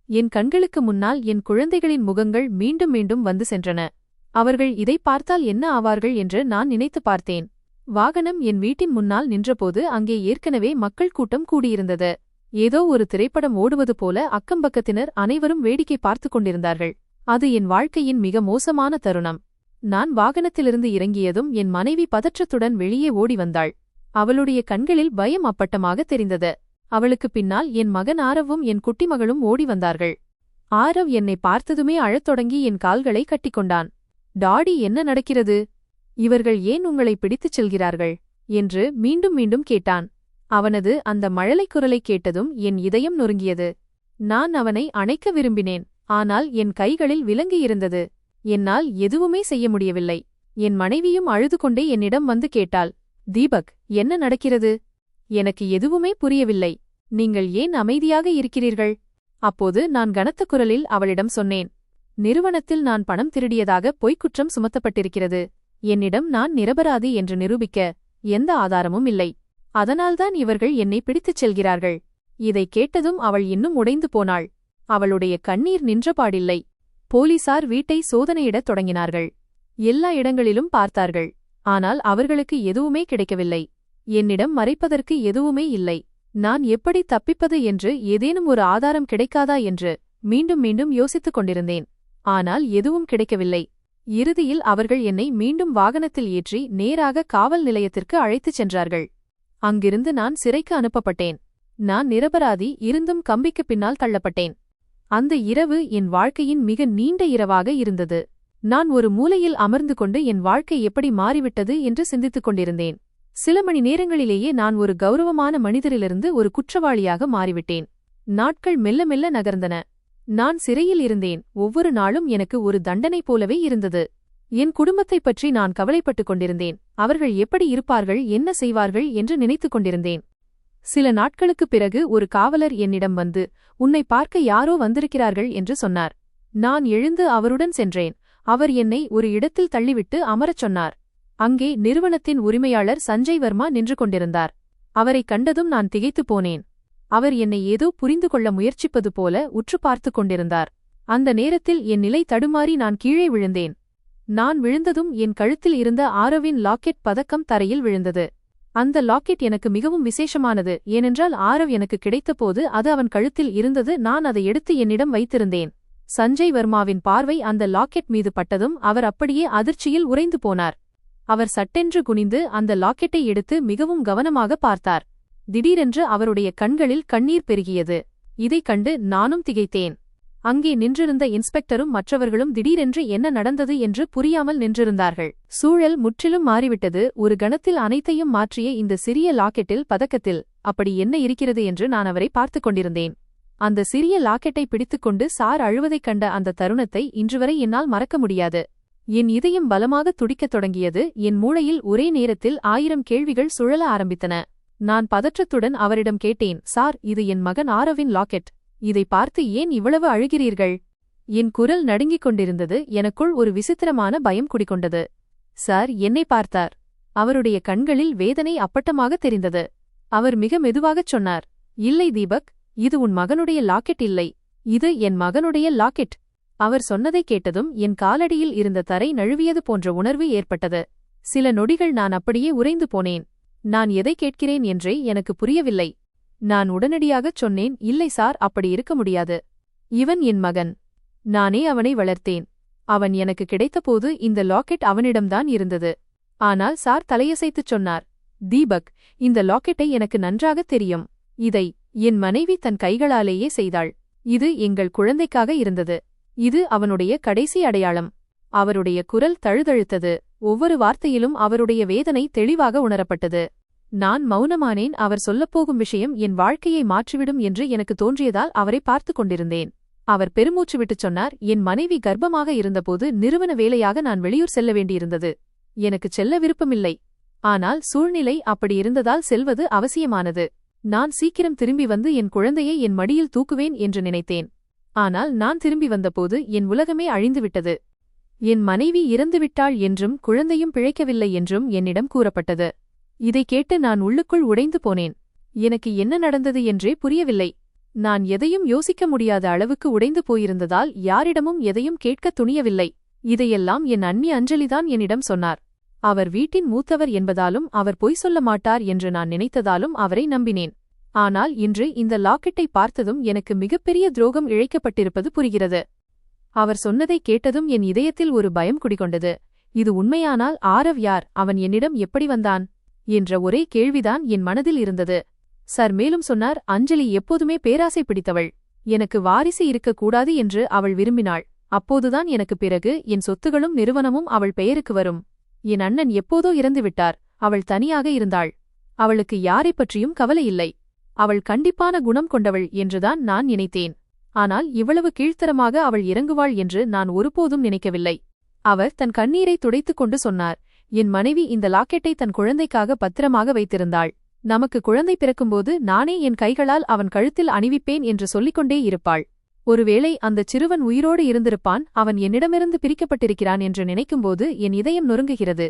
என் கண்களுக்கு முன்னால் என் குழந்தைகளின் முகங்கள் மீண்டும் மீண்டும் வந்து சென்றன. அவர்கள் இதை பார்த்தால் என்ன ஆவார்கள் என்று நான் நினைத்து பார்த்தேன். வாகனம் என் வீட்டின் முன்னால் நின்றபோது அங்கே ஏற்கனவே மக்கள் கூட்டம் கூடியிருந்தது. ஏதோ ஒரு திரைப்படம் ஓடுவது போல அக்கம்பக்கத்தினர் அனைவரும் வேடிக்கை பார்த்துக் கொண்டிருந்தார்கள். அது என் வாழ்க்கையின் மிக மோசமான தருணம். நான் வாகனத்திலிருந்து இறங்கியதும் என் மனைவி பதற்றத்துடன் வெளியே ஓடி வந்தாள். அவளுடைய கண்களில் பயம் அப்பட்டமாக தெரிந்தது. அவளுக்கு பின்னால் என் மகன் ஆரவும் என் குட்டிமகளும் ஓடி வந்தார்கள். ஆரவ் என்னை பார்த்ததுமே அழத் தொடங்கி என் கால்களை கட்டிக்கொண்டான். டாடி, என்ன நடக்கிறது? இவர்கள் ஏன் உங்களை பிடித்துச் செல்கிறார்கள் என்று மீண்டும் மீண்டும் கேட்டான். அவனது அந்த மழலைக் குரலைக் கேட்டதும் என் இதயம் நொறுங்கியது. நான் அவனை அணைக்க விரும்பினேன். ஆனால் என் கைகளில் விலங்கு இருந்தது. என்னால் எதுவுமே செய்ய முடியவில்லை. என் மனைவியும் அழுது கொண்டே என்னிடம் வந்து கேட்டாள், தீபக், என்ன நடக்கிறது? எனக்கு எதுவுமே புரியவில்லை. நீங்கள் ஏன் அமைதியாக இருக்கிறீர்கள்? அப்போது நான் கனத்த குரலில் அவளிடம் சொன்னேன், நிறுவனத்தில் நான் பணம் திருடியதாக பொய்க்குற்றம் சுமத்தப்பட்டிருக்கிறது. என்னிடம் நான் நிரபராதி என்று நிரூபிக்க எந்த ஆதாரமும் இல்லை. அதனால்தான் இவர்கள் என்னை பிடித்துச் செல்கிறார்கள். இதைக் கேட்டதும் அவள் இன்னும் உடைந்து போனாள். அவளுடைய கண்ணீர் நின்றபாடில்லை. போலீசார் வீட்டை சோதனையிடத் தொடங்கினார்கள். எல்லா இடங்களிலும் பார்த்தார்கள். ஆனால் அவர்களுக்கு எதுவுமே கிடைக்கவில்லை. என்னிடம் மறைப்பதற்கு எதுவுமே இல்லை. நான் எப்படி தப்பிப்பது என்று ஏதேனும் ஒரு ஆதாரம் கிடைக்காதா என்று மீண்டும் மீண்டும் யோசித்துக் கொண்டிருந்தேன். ஆனால் எதுவும் கிடைக்கவில்லை. இறுதியில் அவர்கள் என்னை மீண்டும் வாகனத்தில் ஏற்றி நேராக காவல் நிலையத்திற்கு அழைத்துச் சென்றார்கள். அங்கிருந்து நான் சிறைக்கு அனுப்பப்பட்டேன். நான் நிரபராதி இருந்தும் கம்பிக்கு பின்னால் தள்ளப்பட்டேன். அந்த இரவு என் வாழ்க்கையின் மிக நீண்ட இரவாக இருந்தது. நான் ஒரு மூலையில் அமர்ந்து கொண்டு என் வாழ்க்கை எப்படி மாறிவிட்டது என்று சிந்தித்துக் கொண்டிருந்தேன். சில மணி நேரங்களிலேயே நான் ஒரு கௌரவமான மனிதரிலிருந்து ஒரு குற்றவாளியாக மாறிவிட்டேன். நாட்கள் மெல்ல மெல்ல நகர்ந்தன. நான் சிறையில் இருந்தேன். ஒவ்வொரு நாளும் எனக்கு ஒரு தண்டனை போலவே இருந்தது. என் குடும்பத்தைப் பற்றி நான் கவலைப்பட்டுக் கொண்டிருந்தேன். அவர்கள் எப்படி இருப்பார்கள், என்ன செய்வார்கள் என்று நினைத்துக் கொண்டிருந்தேன். சில நாட்களுக்குப் பிறகு ஒரு காவலர் என்னிடம் வந்து, உன்னை பார்க்க யாரோ வந்திருக்கிறார்கள் என்று சொன்னார். நான் எழுந்து அவருடன் சென்றேன். அவர் என்னை ஒரு இடத்தில் தள்ளிவிட்டு அமரச் சொன்னார். அங்கே நிறுவனத்தின் உரிமையாளர் சஞ்சய் வர்மா நின்று கொண்டிருந்தார். அவரைக் கண்டதும் நான் திகைத்துப் போனேன். அவர் என்னை ஏதோ புரிந்து கொள்ள முயற்சிப்பது போல உற்று பார்த்துக் கொண்டிருந்தார். அந்த நேரத்தில் என் நிலை தடுமாறி நான் கீழே விழுந்தேன். நான் விழுந்ததும் என் கழுத்தில் இருந்த ஆரவின் லாக்கெட் பதக்கம் தரையில் விழுந்தது. அந்த லாக்கெட் எனக்கு மிகவும் விசேஷமானது. ஏனென்றால் ஆரவ் எனக்கு கிடைத்தபோது அது அவன் கழுத்தில் இருந்தது. நான் அதை எடுத்து என்னிடம் வைத்திருந்தேன். சஞ்சய் வர்மாவின் பார்வை அந்த லாக்கெட் மீது பட்டதும் அவர் அப்படியே அதிர்ச்சியில் உறைந்து போனார். அவர் சட்டென்று குனிந்து அந்த லாக்கெட்டை எடுத்து மிகவும் கவனமாக பார்த்தார். திடீரென்று அவருடைய கண்களில் கண்ணீர் பெருகியது. இதைக் கண்டு நானும் திகைத்தேன். அங்கே நின்றிருந்த இன்ஸ்பெக்டரும் மற்றவர்களும் திடீரென்று என்ன நடந்தது என்று புரியாமல் நின்றிருந்தார்கள். சூழல் முற்றிலும் மாறிவிட்டது. ஒரு கணத்தில் அனைத்தையும் மாற்றிய இந்த சிறிய லாக்கெட்டில் பதக்கத்தில் அப்படி என்ன இருக்கிறது என்று நான் அவரை பார்த்துக் கொண்டிருந்தேன். அந்த சிறிய லாக்கெட்டை பிடித்துக்கொண்டு சார் அழுவதைக் கண்ட அந்த தருணத்தை இன்றுவரை என்னால் மறக்க முடியாது. என் இதயம் பலமாக துடிக்கத் தொடங்கியது. என் மூளையில் ஒரே நேரத்தில் 1000 கேள்விகள் சுழல ஆரம்பித்தன. நான் பதற்றத்துடன் அவரிடம் கேட்டேன், சார், இது என் மகன் ஆரவின் லாக்கெட். இதை பார்த்து ஏன் இவ்வளவு அழுகிறீர்கள்? என் குரல் நடுங்கிக் கொண்டிருந்தது. எனக்குள் ஒரு விசித்திரமான பயம் குடிகொண்டது. சார் என்னை பார்த்தார். அவருடைய கண்களில் வேதனை அப்பட்டமாக தெரிந்தது. அவர் மிக மெதுவாகச் சொன்னார், இல்லை தீபக், இது உன் மகனுடைய லாக்கெட் இல்லை. இது என் மகனுடைய லாக்கெட். அவர் சொன்னதைக் கேட்டதும் என் காலடியில் இருந்த தரை நழுவியது போன்ற உணர்வு ஏற்பட்டது. சில நொடிகள் நான் அப்படியே உறைந்து போனேன். நான் எதை கேட்கிறேன் என்றே எனக்கு புரியவில்லை. நான் உடனடியாகச் சொன்னேன், இல்லை சார், அப்படி இருக்க முடியாது. இவன் என் மகன். நானே அவனை வளர்த்தேன். அவன் எனக்கு கிடைத்தபோது இந்த லாக்கெட் அவனிடம்தான் இருந்தது. ஆனால் சார் தலையசைத்துச் சொன்னார், தீபக், இந்த லாக்கெட்டை எனக்கு நன்றாகத் தெரியும். இதை என் மனைவி தன் கைகளாலேயே செய்தாள். இது எங்கள் குழந்தைக்காக இருந்தது. இது அவனுடைய கடைசி அடையாளம். அவருடைய குரல் தழுதழுத்தது. ஒவ்வொரு வார்த்தையிலும் அவருடைய வேதனை தெளிவாக உணரப்பட்டது. நான் மௌனமானேன். அவர் சொல்லப்போகும் விஷயம் என் வாழ்க்கையை மாற்றிவிடும் என்று எனக்கு தோன்றியதால் அவரை பார்த்து கொண்டிருந்தேன். அவர் பெருமூச்சு விட்டுச் சொன்னார், என் மனைவி கர்ப்பமாக இருந்தபோது நிறுவன வேலையாக நான் வெளியூர் செல்ல வேண்டியிருந்தது. எனக்குச் செல்ல விருப்பமில்லை. ஆனால் சூழ்நிலை அப்படி இருந்ததால் செல்வது அவசியமானது. நான் சீக்கிரம் திரும்பி வந்து என் குழந்தையை என் மடியில் தூக்குவேன் என்று நினைத்தேன். ஆனால் நான் திரும்பி வந்தபோது என் உலகமே அழிந்துவிட்டது. என் மனைவி இறந்துவிட்டாள் என்றும் குழந்தையும் பிழைக்கவில்லை என்றும் என்னிடம் கூறப்பட்டது. இதை கேட்டு நான் உள்ளுக்குள் உடைந்து போனேன். எனக்கு என்ன நடந்தது என்றே புரியவில்லை. நான் எதையும் யோசிக்க முடியாத அளவுக்கு உடைந்து போயிருந்ததால் யாரிடமும் எதையும் கேட்கத் துணியவில்லை. இதையெல்லாம் என் அண்ணி அஞ்சலிதான் என்னிடம் சொன்னார். அவர் வீட்டின் மூத்தவர் என்பதாலும் அவர் பொய் சொல்ல மாட்டார் என்று நான் நினைத்ததாலும் அவரை நம்பினேன். ஆனால் இன்று இந்த லாக்கெட்டை பார்த்ததும் எனக்கு மிகப்பெரிய துரோகம் இழைக்கப்பட்டிருப்பது புரிகிறது. அவர் சொன்னதை கேட்டதும் என் இதயத்தில் ஒரு பயம் குடிகொண்டது. இது உண்மையானால் ஆரவ் யார்? அவன் என்னிடம் எப்படி வந்தான் என்ற ஒரே கேள்விதான் என் மனதில் இருந்தது. சார் மேலும் சொன்னார், அஞ்சலி எப்போதுமே பேராசை பிடித்தவள். எனக்கு வாரிசு இருக்கக்கூடாது என்று அவள் விரும்பினாள். அப்போதுதான் எனக்கு பிறகு என் சொத்துகளும் நிறுவனமும் அவள் பெயருக்கு வரும். என் அண்ணன் எப்போதோ இறந்துவிட்டார். அவள் தனியாக இருந்தாள். அவளுக்கு யாரைப் பற்றியும் கவலையில்லை. அவள் கண்டிப்பான குணம் கொண்டவள் என்றுதான் நான் நினைத்தேன். ஆனால் இவ்வளவு கீழ்த்தரமாக அவள் இறங்குவாள் என்று நான் ஒருபோதும் நினைக்கவில்லை. அவர் தன் கண்ணீரை துடைத்துக் கொண்டு சொன்னார், என் மனைவி இந்த லாக்கெட்டை தன் குழந்தைக்காக பத்திரமாக வைத்திருந்தாள். நமக்கு குழந்தை பிறக்கும்போது நானே என் கைகளால் அவன் கழுத்தில் அணிவிப்பேன் என்று சொல்லிக்கொண்டே இருப்பாள். ஒருவேளை அந்தச் சிறுவன் உயிரோடு இருந்திருப்பான். அவன் என்னிடமிருந்து பிரிக்கப்பட்டிருக்கிறான் என்று நினைக்கும்போது என் இதயம் நொறுங்குகிறது.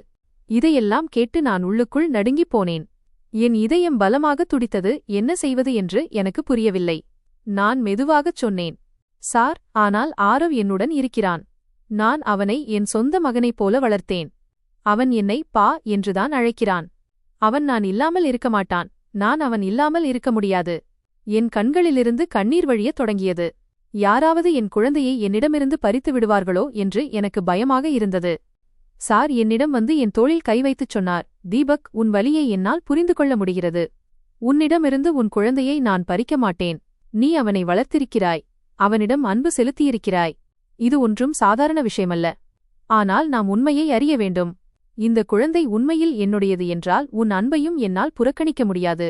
இதையெல்லாம் கேட்டு நான் உள்ளுக்குள் நடுங்கிப் போனேன். என் இதயம் பலமாக துடித்தது. என்ன செய்வது என்று எனக்கு புரியவில்லை. நான் மெதுவாகச் சொன்னேன், சார், ஆனால் ஆரவ் என்னுடன் இருக்கிறான். நான் அவனை என் சொந்த மகனைப் போல வளர்த்தேன். அவன் என்னை பா என்றுதான் அழைக்கிறான். அவன் நான் இல்லாமல் இருக்க மாட்டான். நான் அவன் இல்லாமல் இருக்க முடியாது. என் கண்களிலிருந்து கண்ணீர் வழியத் தொடங்கியது. யாராவது என் குழந்தையை என்னிடமிருந்து பறித்து விடுவார்களோ என்று எனக்கு பயமாக இருந்தது. சார் என்னிடம் வந்து என் தோளில் கை வைத்துச் சொன்னார், தீபக், உன் வலியை என்னால் புரிந்து கொள்ள முடிகிறது. உன்னிடமிருந்து உன் குழந்தையை நான் பறிக்க மாட்டேன். நீ அவனை வளர்த்திருக்கிறாய். அவனிடம் அன்பு செலுத்தியிருக்கிறாய். இது ஒன்றும் சாதாரண விஷயமல்ல. ஆனால் நாம் உண்மையை அறிய வேண்டும். இந்த குழந்தை உண்மையில் என்னுடையது என்றால் உன் அன்பையும் என்னால் புறக்கணிக்க முடியாது.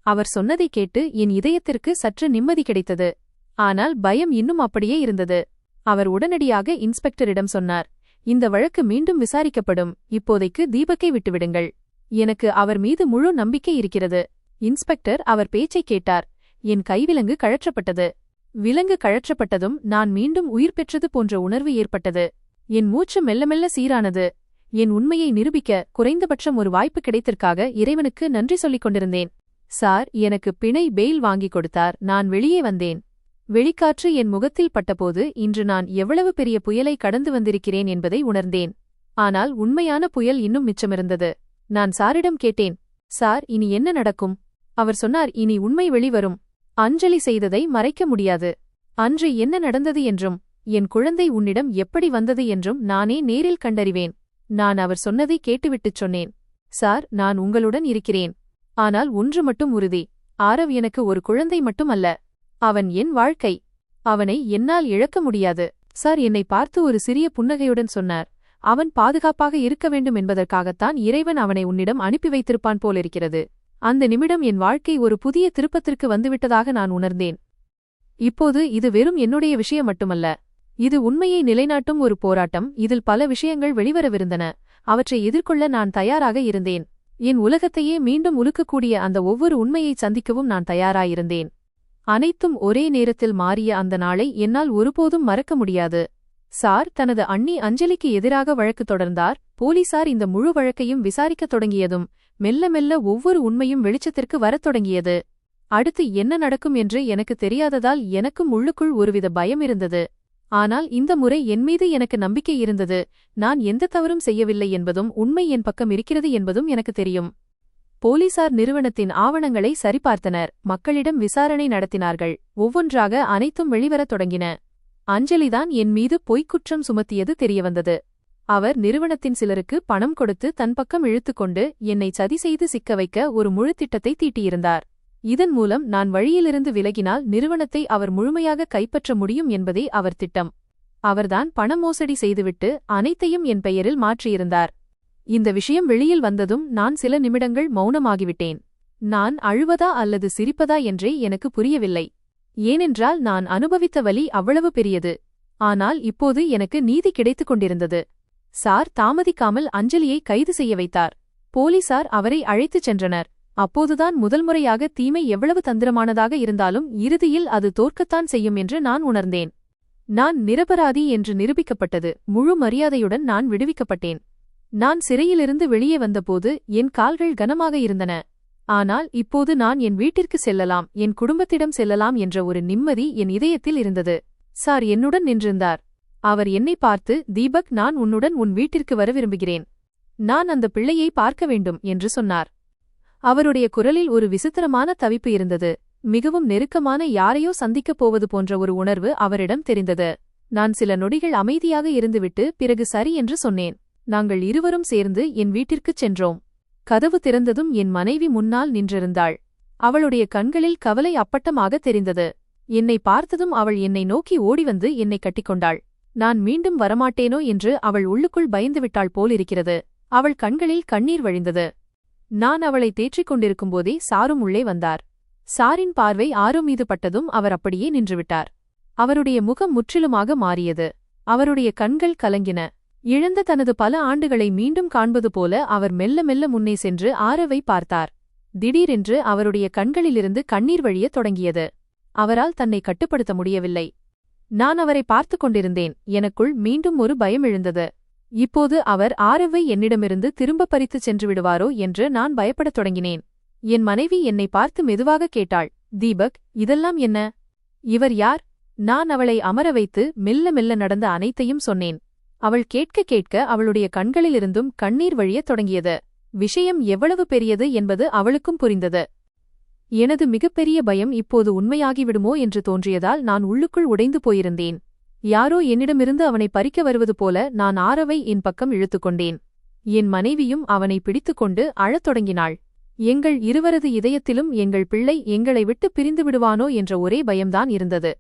அவர் சொன்னதைக் கேட்டு என் இதயத்திற்கு சற்று நிம்மதி கிடைத்தது. ஆனால் பயம் இன்னும் அப்படியே இருந்தது. அவர் உடனடியாக இன்ஸ்பெக்டரிடம் சொன்னார், இந்த வழக்கு மீண்டும் விசாரிக்கப்படும். இப்போதைக்கு தீபக்கை விட்டுவிடுங்கள். எனக்கு அவர் மீது முழு நம்பிக்கை இருக்கிறது. இன்ஸ்பெக்டர் அவர் பேச்சைக் கேட்டார். என் கைவிலங்கு கழற்றப்பட்டது. விலங்கு கழற்றப்பட்டதும் நான் மீண்டும் உயிர் பெற்றது போன்ற உணர்வு ஏற்பட்டது. என் மூச்சு மெல்ல மெல்ல சீரானது. என் உண்மையை நிரூபிக்க குறைந்தபட்சம் ஒரு வாய்ப்பு கிடைத்ததற்காக இறைவனுக்கு நன்றி சொல்லிக் கொண்டிருந்தேன். சார் எனக்கு பிணை பெயில் வாங்கிக் கொடுத்தார். நான் வெளியே வந்தேன். வெளிக்காற்று என் முகத்தில் பட்டபோது இன்று நான் எவ்வளவு பெரிய புயலை கடந்து வந்திருக்கிறேன் என்பதை உணர்ந்தேன். ஆனால் உண்மையான புயல் இன்னும் மிச்சமிருந்தது. நான் சாரிடம் கேட்டேன், சார், இனி என்ன நடக்கும்? அவர் சொன்னார், இனி உண்மை வெளிவரும். அஞ்சலி செய்ததை மறைக்க முடியாது. அன்று என்ன நடந்தது என்றும் என் குழந்தை உன்னிடம் எப்படி வந்தது என்றும் நானே நேரில் கண்டறிவேன். நான் அவர் சொன்னதை கேட்டுவிட்டுச் சொன்னேன், சார், நான் உங்களுடன் இருக்கிறேன். ஆனால் ஒன்று மட்டும் உறுதி, ஆரவ் எனக்கு ஒரு குழந்தை மட்டும் அல்ல. அவன் என் வாழ்க்கை. அவனை என்னால் இழக்க முடியாது. சார் என்னை பார்த்து ஒரு சிறிய புன்னகையுடன் சொன்னார், அவன் பாதுகாப்பாக இருக்க வேண்டும் என்பதற்காகத்தான் இறைவன் அவனை உன்னிடம் அனுப்பி வைத்திருப்பான் போலிருக்கிறது. அந்த நிமிடம் என் வாழ்க்கை ஒரு புதிய திருப்பத்திற்கு வந்துவிட்டதாக நான் உணர்ந்தேன். இப்போது இது வெறும் என்னுடைய விஷயம் மட்டுமல்ல. இது உண்மையை நிலைநாட்டும் ஒரு போராட்டம். இதில் பல விஷயங்கள் வெளிவரவிருந்தன. அவற்றை எதிர்கொள்ள நான் தயாராக இருந்தேன். என் உலகத்தையே மீண்டும் உலுக்கக்கூடிய அந்த ஒவ்வொரு உண்மையை சந்திக்கவும் நான் தயாராயிருந்தேன். அனைத்தும் ஒரே நேரத்தில் மாறிய அந்த நாளை என்னால் ஒருபோதும் மறக்க முடியாது. சார் தனது அண்ணி அஞ்சலிக்கு எதிராக வழக்கு தொடர்ந்தார். போலீசார் இந்த முழு வழக்கையும் விசாரிக்கத் தொடங்கியதும் மெல்ல மெல்ல ஒவ்வொரு உண்மையும் வெளிச்சத்திற்கு வரத் தொடங்கியது. அடுத்து என்ன நடக்கும் என்று எனக்கு தெரியாததால் எனக்கும் உள்ளுக்குள் ஒருவித பயம் இருந்தது. ஆனால் இந்த முறை என்மீது எனக்கு நம்பிக்கை இருந்தது. நான் எந்த தவறும் செய்யவில்லை என்பதும் உண்மை என் பக்கம் இருக்கிறது என்பதும் எனக்கு தெரியும். போலீசார் நிறுவனத்தின் ஆவணங்களை சரிபார்த்தனர். மக்களிடம் விசாரணை நடத்தினார்கள். ஒவ்வொன்றாக அனைத்தும் வெளிவரத் தொடங்கின. அஞ்சலிதான் என் மீது பொய்க்குற்றம் சுமத்தியது தெரியவந்தது. அவர் நிறுவனத்தின் சிலருக்கு பணம் கொடுத்து தன் பக்கம் இழுத்துக்கொண்டு என்னை சதி செய்து சிக்க வைக்க ஒரு முழு திட்டத்தை தீட்டியிருந்தார். இதன் மூலம் நான் வழியிலிருந்து விலகினால் நிறுவனத்தை அவர் முழுமையாக கைப்பற்ற முடியும் என்பதே அவர் திட்டம். அவர்தான் பண மோசடி செய்துவிட்டு அனைத்தையும் என் பெயரில் மாற்றியிருந்தார். இந்த விஷயம் வெளியில் வந்ததும் நான் சில நிமிடங்கள் மௌனமாகிவிட்டேன். நான் அழுவதா அல்லது சிரிப்பதா என்றே எனக்கு புரியவில்லை. ஏனென்றால் நான் அனுபவித்த வலி அவ்வளவு பெரியது. ஆனால் இப்போது எனக்கு நீதி கிடைத்துக் கொண்டிருந்தது. சார் தாமதிக்காமல் அஞ்சலியை கைது செய்ய வைத்தார். போலீசார் அவரை அழைத்துச் சென்றனர். அப்போதுதான் முதல்முறையாக தீமை எவ்வளவு தந்திரமானதாக இருந்தாலும் இறுதியில் அது தோற்கத்தான் செய்யும் என்று நான் உணர்ந்தேன். நான் நிரபராதி என்று நிரூபிக்கப்பட்டது. முழு மரியாதையுடன் நான் விடுவிக்கப்பட்டேன். நான் சிறையிலிருந்து வெளியே வந்தபோது என் கால்கள் கனமாக இருந்தன. ஆனால் இப்போது நான் என் வீட்டிற்கு செல்லலாம், என் குடும்பத்திடம் செல்லலாம் என்ற ஒரு நிம்மதி என் இதயத்தில் இருந்தது. சார் என்னுடன் நின்றிருந்தார். அவர் என்னை பார்த்து, தீபக், நான் உன்னுடன் உன் வீட்டிற்கு வர விரும்புகிறேன். நான் அந்த பிள்ளையை பார்க்க வேண்டும் என்று சொன்னார். அவருடைய குரலில் ஒரு விசித்திரமான தவிப்பு இருந்தது. மிகவும் நெருக்கமான யாரையோ சந்திக்கப் போவது போன்ற ஒரு உணர்வு அவரிடம் தெரிந்தது. நான் சில நொடிகள் அமைதியாக இருந்துவிட்டு பிறகு சரி என்று சொன்னேன். நாங்கள் இருவரும் சேர்ந்து என் வீட்டிற்குச் சென்றோம். கதவு திறந்ததும் என் மனைவி முன்னால் நின்றிருந்தாள். அவளுடைய கண்களில் கவலை அப்பட்டமாக தெரிந்தது. என்னை பார்த்ததும் அவள் என்னை நோக்கி ஓடிவந்து என்னை கட்டிக்கொண்டாள். நான் மீண்டும் வரமாட்டேனோ என்று அவள் உள்ளுக்குள் பயந்துவிட்டாள் போலிருக்கிறது. அவள் கண்களில் கண்ணீர் வழிந்தது. நான் அவளை தேற்றிக் கொண்டிருக்கும்போதே சாரும் உள்ளே வந்தார். சாரின் பார்வை ஆரோ மீது பட்டதும் அவர் அப்படியே நின்றுவிட்டார். அவருடைய முகம் முற்றிலுமாக மாறியது. அவருடைய கண்கள் கலங்கின. இழந்த தனது பல ஆண்டுகளை மீண்டும் காண்பது போல அவர் மெல்ல மெல்ல முன்னே சென்று ஆரவை பார்த்தார். திடீரென்று அவருடைய கண்களிலிருந்து கண்ணீர் வழியத் தொடங்கியது. அவரால் தன்னை கட்டுப்படுத்த முடியவில்லை. நான் அவரை பார்த்து கொண்டிருந்தேன். எனக்குள் மீண்டும் ஒரு பயம் எழுந்தது. இப்போது அவர் ஆரவை என்னிடமிருந்து திரும்ப பறித்துச் சென்று விடுவாரோ என்று நான் பயப்படத் தொடங்கினேன். என் மனைவி என்னை பார்த்து மெதுவாக கேட்டாள், தீபக், இதெல்லாம் என்ன? இவர் யார்? நான் அவளை அமர வைத்து மெல்ல மெல்ல நடந்த அனைத்தையும் சொன்னேன். அவள் கேட்க கேட்க அவளுடைய கண்களிலிருந்தும் கண்ணீர் வழியத் தொடங்கியது. விஷயம் எவ்வளவு பெரியது என்பது அவளுக்கும் புரிந்தது. எனது மிகப்பெரிய பயம் இப்போது உண்மையாகிவிடுமோ என்று தோன்றியதால் நான் உள்ளுக்குள் உடைந்து போயிருந்தேன். யாரோ என்னிடமிருந்து அவனை பறிக்க வருவது போல நான் ஆரவை என் பக்கம் இழுத்துக்கொண்டேன். என் மனைவியும் அவனை பிடித்துக்கொண்டு அழத் தொடங்கினாள். எங்கள் இருவரது இதயத்திலும் எங்கள் பிள்ளை எங்களை விட்டு பிரிந்து விடுவானோ என்ற ஒரே பயம்தான் இருந்தது.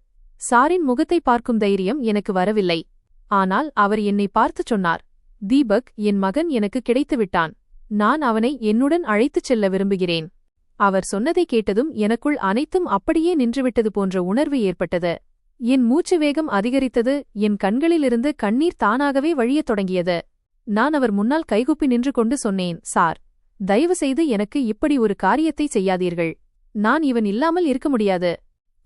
சாரின் முகத்தை பார்க்கும் தைரியம் எனக்கு வரவில்லை. ஆனால் அவர் என்னை பார்த்துச் சொன்னார், தீபக், என் மகன் எனக்கு கிடைத்துவிட்டான். நான் அவனை என்னுடன் அழைத்துச் செல்ல விரும்புகிறேன். அவர் சொன்னதை கேட்டதும் எனக்குள் அனைத்தும் அப்படியே நின்றுவிட்டது போன்ற உணர்வு ஏற்பட்டது. என் மூச்சு வேகம் அதிகரித்தது. என் கண்களிலிருந்து கண்ணீர் தானாகவே வழியத் தொடங்கியது. நான் அவர் முன்னால் கைகுப்பி நின்று கொண்டு சொன்னேன், சார், தயவுசெய்து எனக்கு இப்படி ஒரு காரியத்தை செய்யாதீர்கள். நான் இவன் இல்லாமல் இருக்க முடியாது.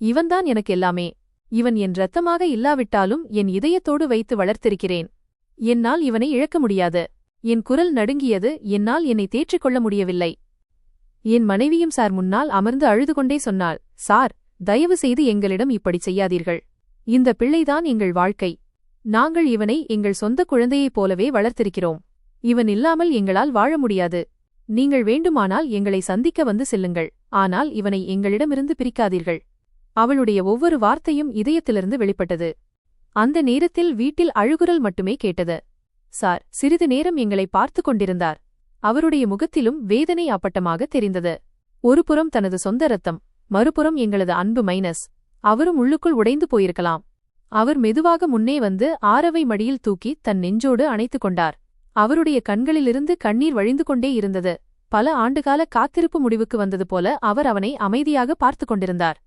இவன்தான் எனக்கு எல்லாமே. இவன் என் இரத்தமாக இல்லாவிட்டாலும் என் இதயத்தோடு வைத்து வளர்த்திருக்கிறேன். என்னால் இவனை இழக்க முடியாது. என் குரல் நடுங்கியது. என்னால் என்னை தேற்றிக்கொள்ள முடியவில்லை. என் மனைவியும் சார் முன்னால் அமர்ந்து அழுது கொண்டே சொன்னாள், சார், தயவு செய்து எங்களிடம் இப்படி செய்யாதீர்கள். இந்த பிள்ளைதான் எங்கள் வாழ்க்கை. நாங்கள் இவனை எங்கள் சொந்த குழந்தையைப் போலவே வளர்த்திருக்கிறோம். இவன் இல்லாமல் எங்களால் வாழ முடியாது. நீங்கள் வேண்டுமானால் எங்களை சந்திக்க வந்து செல்லுங்கள். ஆனால் இவனை எங்களிடமிருந்து பிரிக்காதீர்கள். அவளுடைய ஒவ்வொரு வார்த்தையும் இதயத்திலிருந்து வெளிப்பட்டது. அந்த நேரத்தில் வீட்டில் அழுகுரல் மட்டுமே கேட்டது. சார் சிறிது நேரம் எங்களை பார்த்து கொண்டிருந்தார். அவருடைய முகத்திலும் வேதனை அப்பட்டமாக தெரிந்தது. ஒருபுறம் தனது சொந்த இரத்தம், மறுபுறம் எங்களது அன்பு மைனஸ். அவரும் உள்ளுக்குள் உடைந்து போயிருக்கலாம். அவர் மெதுவாக முன்னே வந்து ஆரவை மடியில் தூக்கி தன் நெஞ்சோடு அணைத்துக் கொண்டார். அவருடைய கண்களிலிருந்து கண்ணீர் வழிந்து கொண்டே இருந்தது. பல ஆண்டுகால காத்திருப்பு முடிவுக்கு வந்தது போல அவர் அவனை அமைதியாக பார்த்து கொண்டிருந்தார்.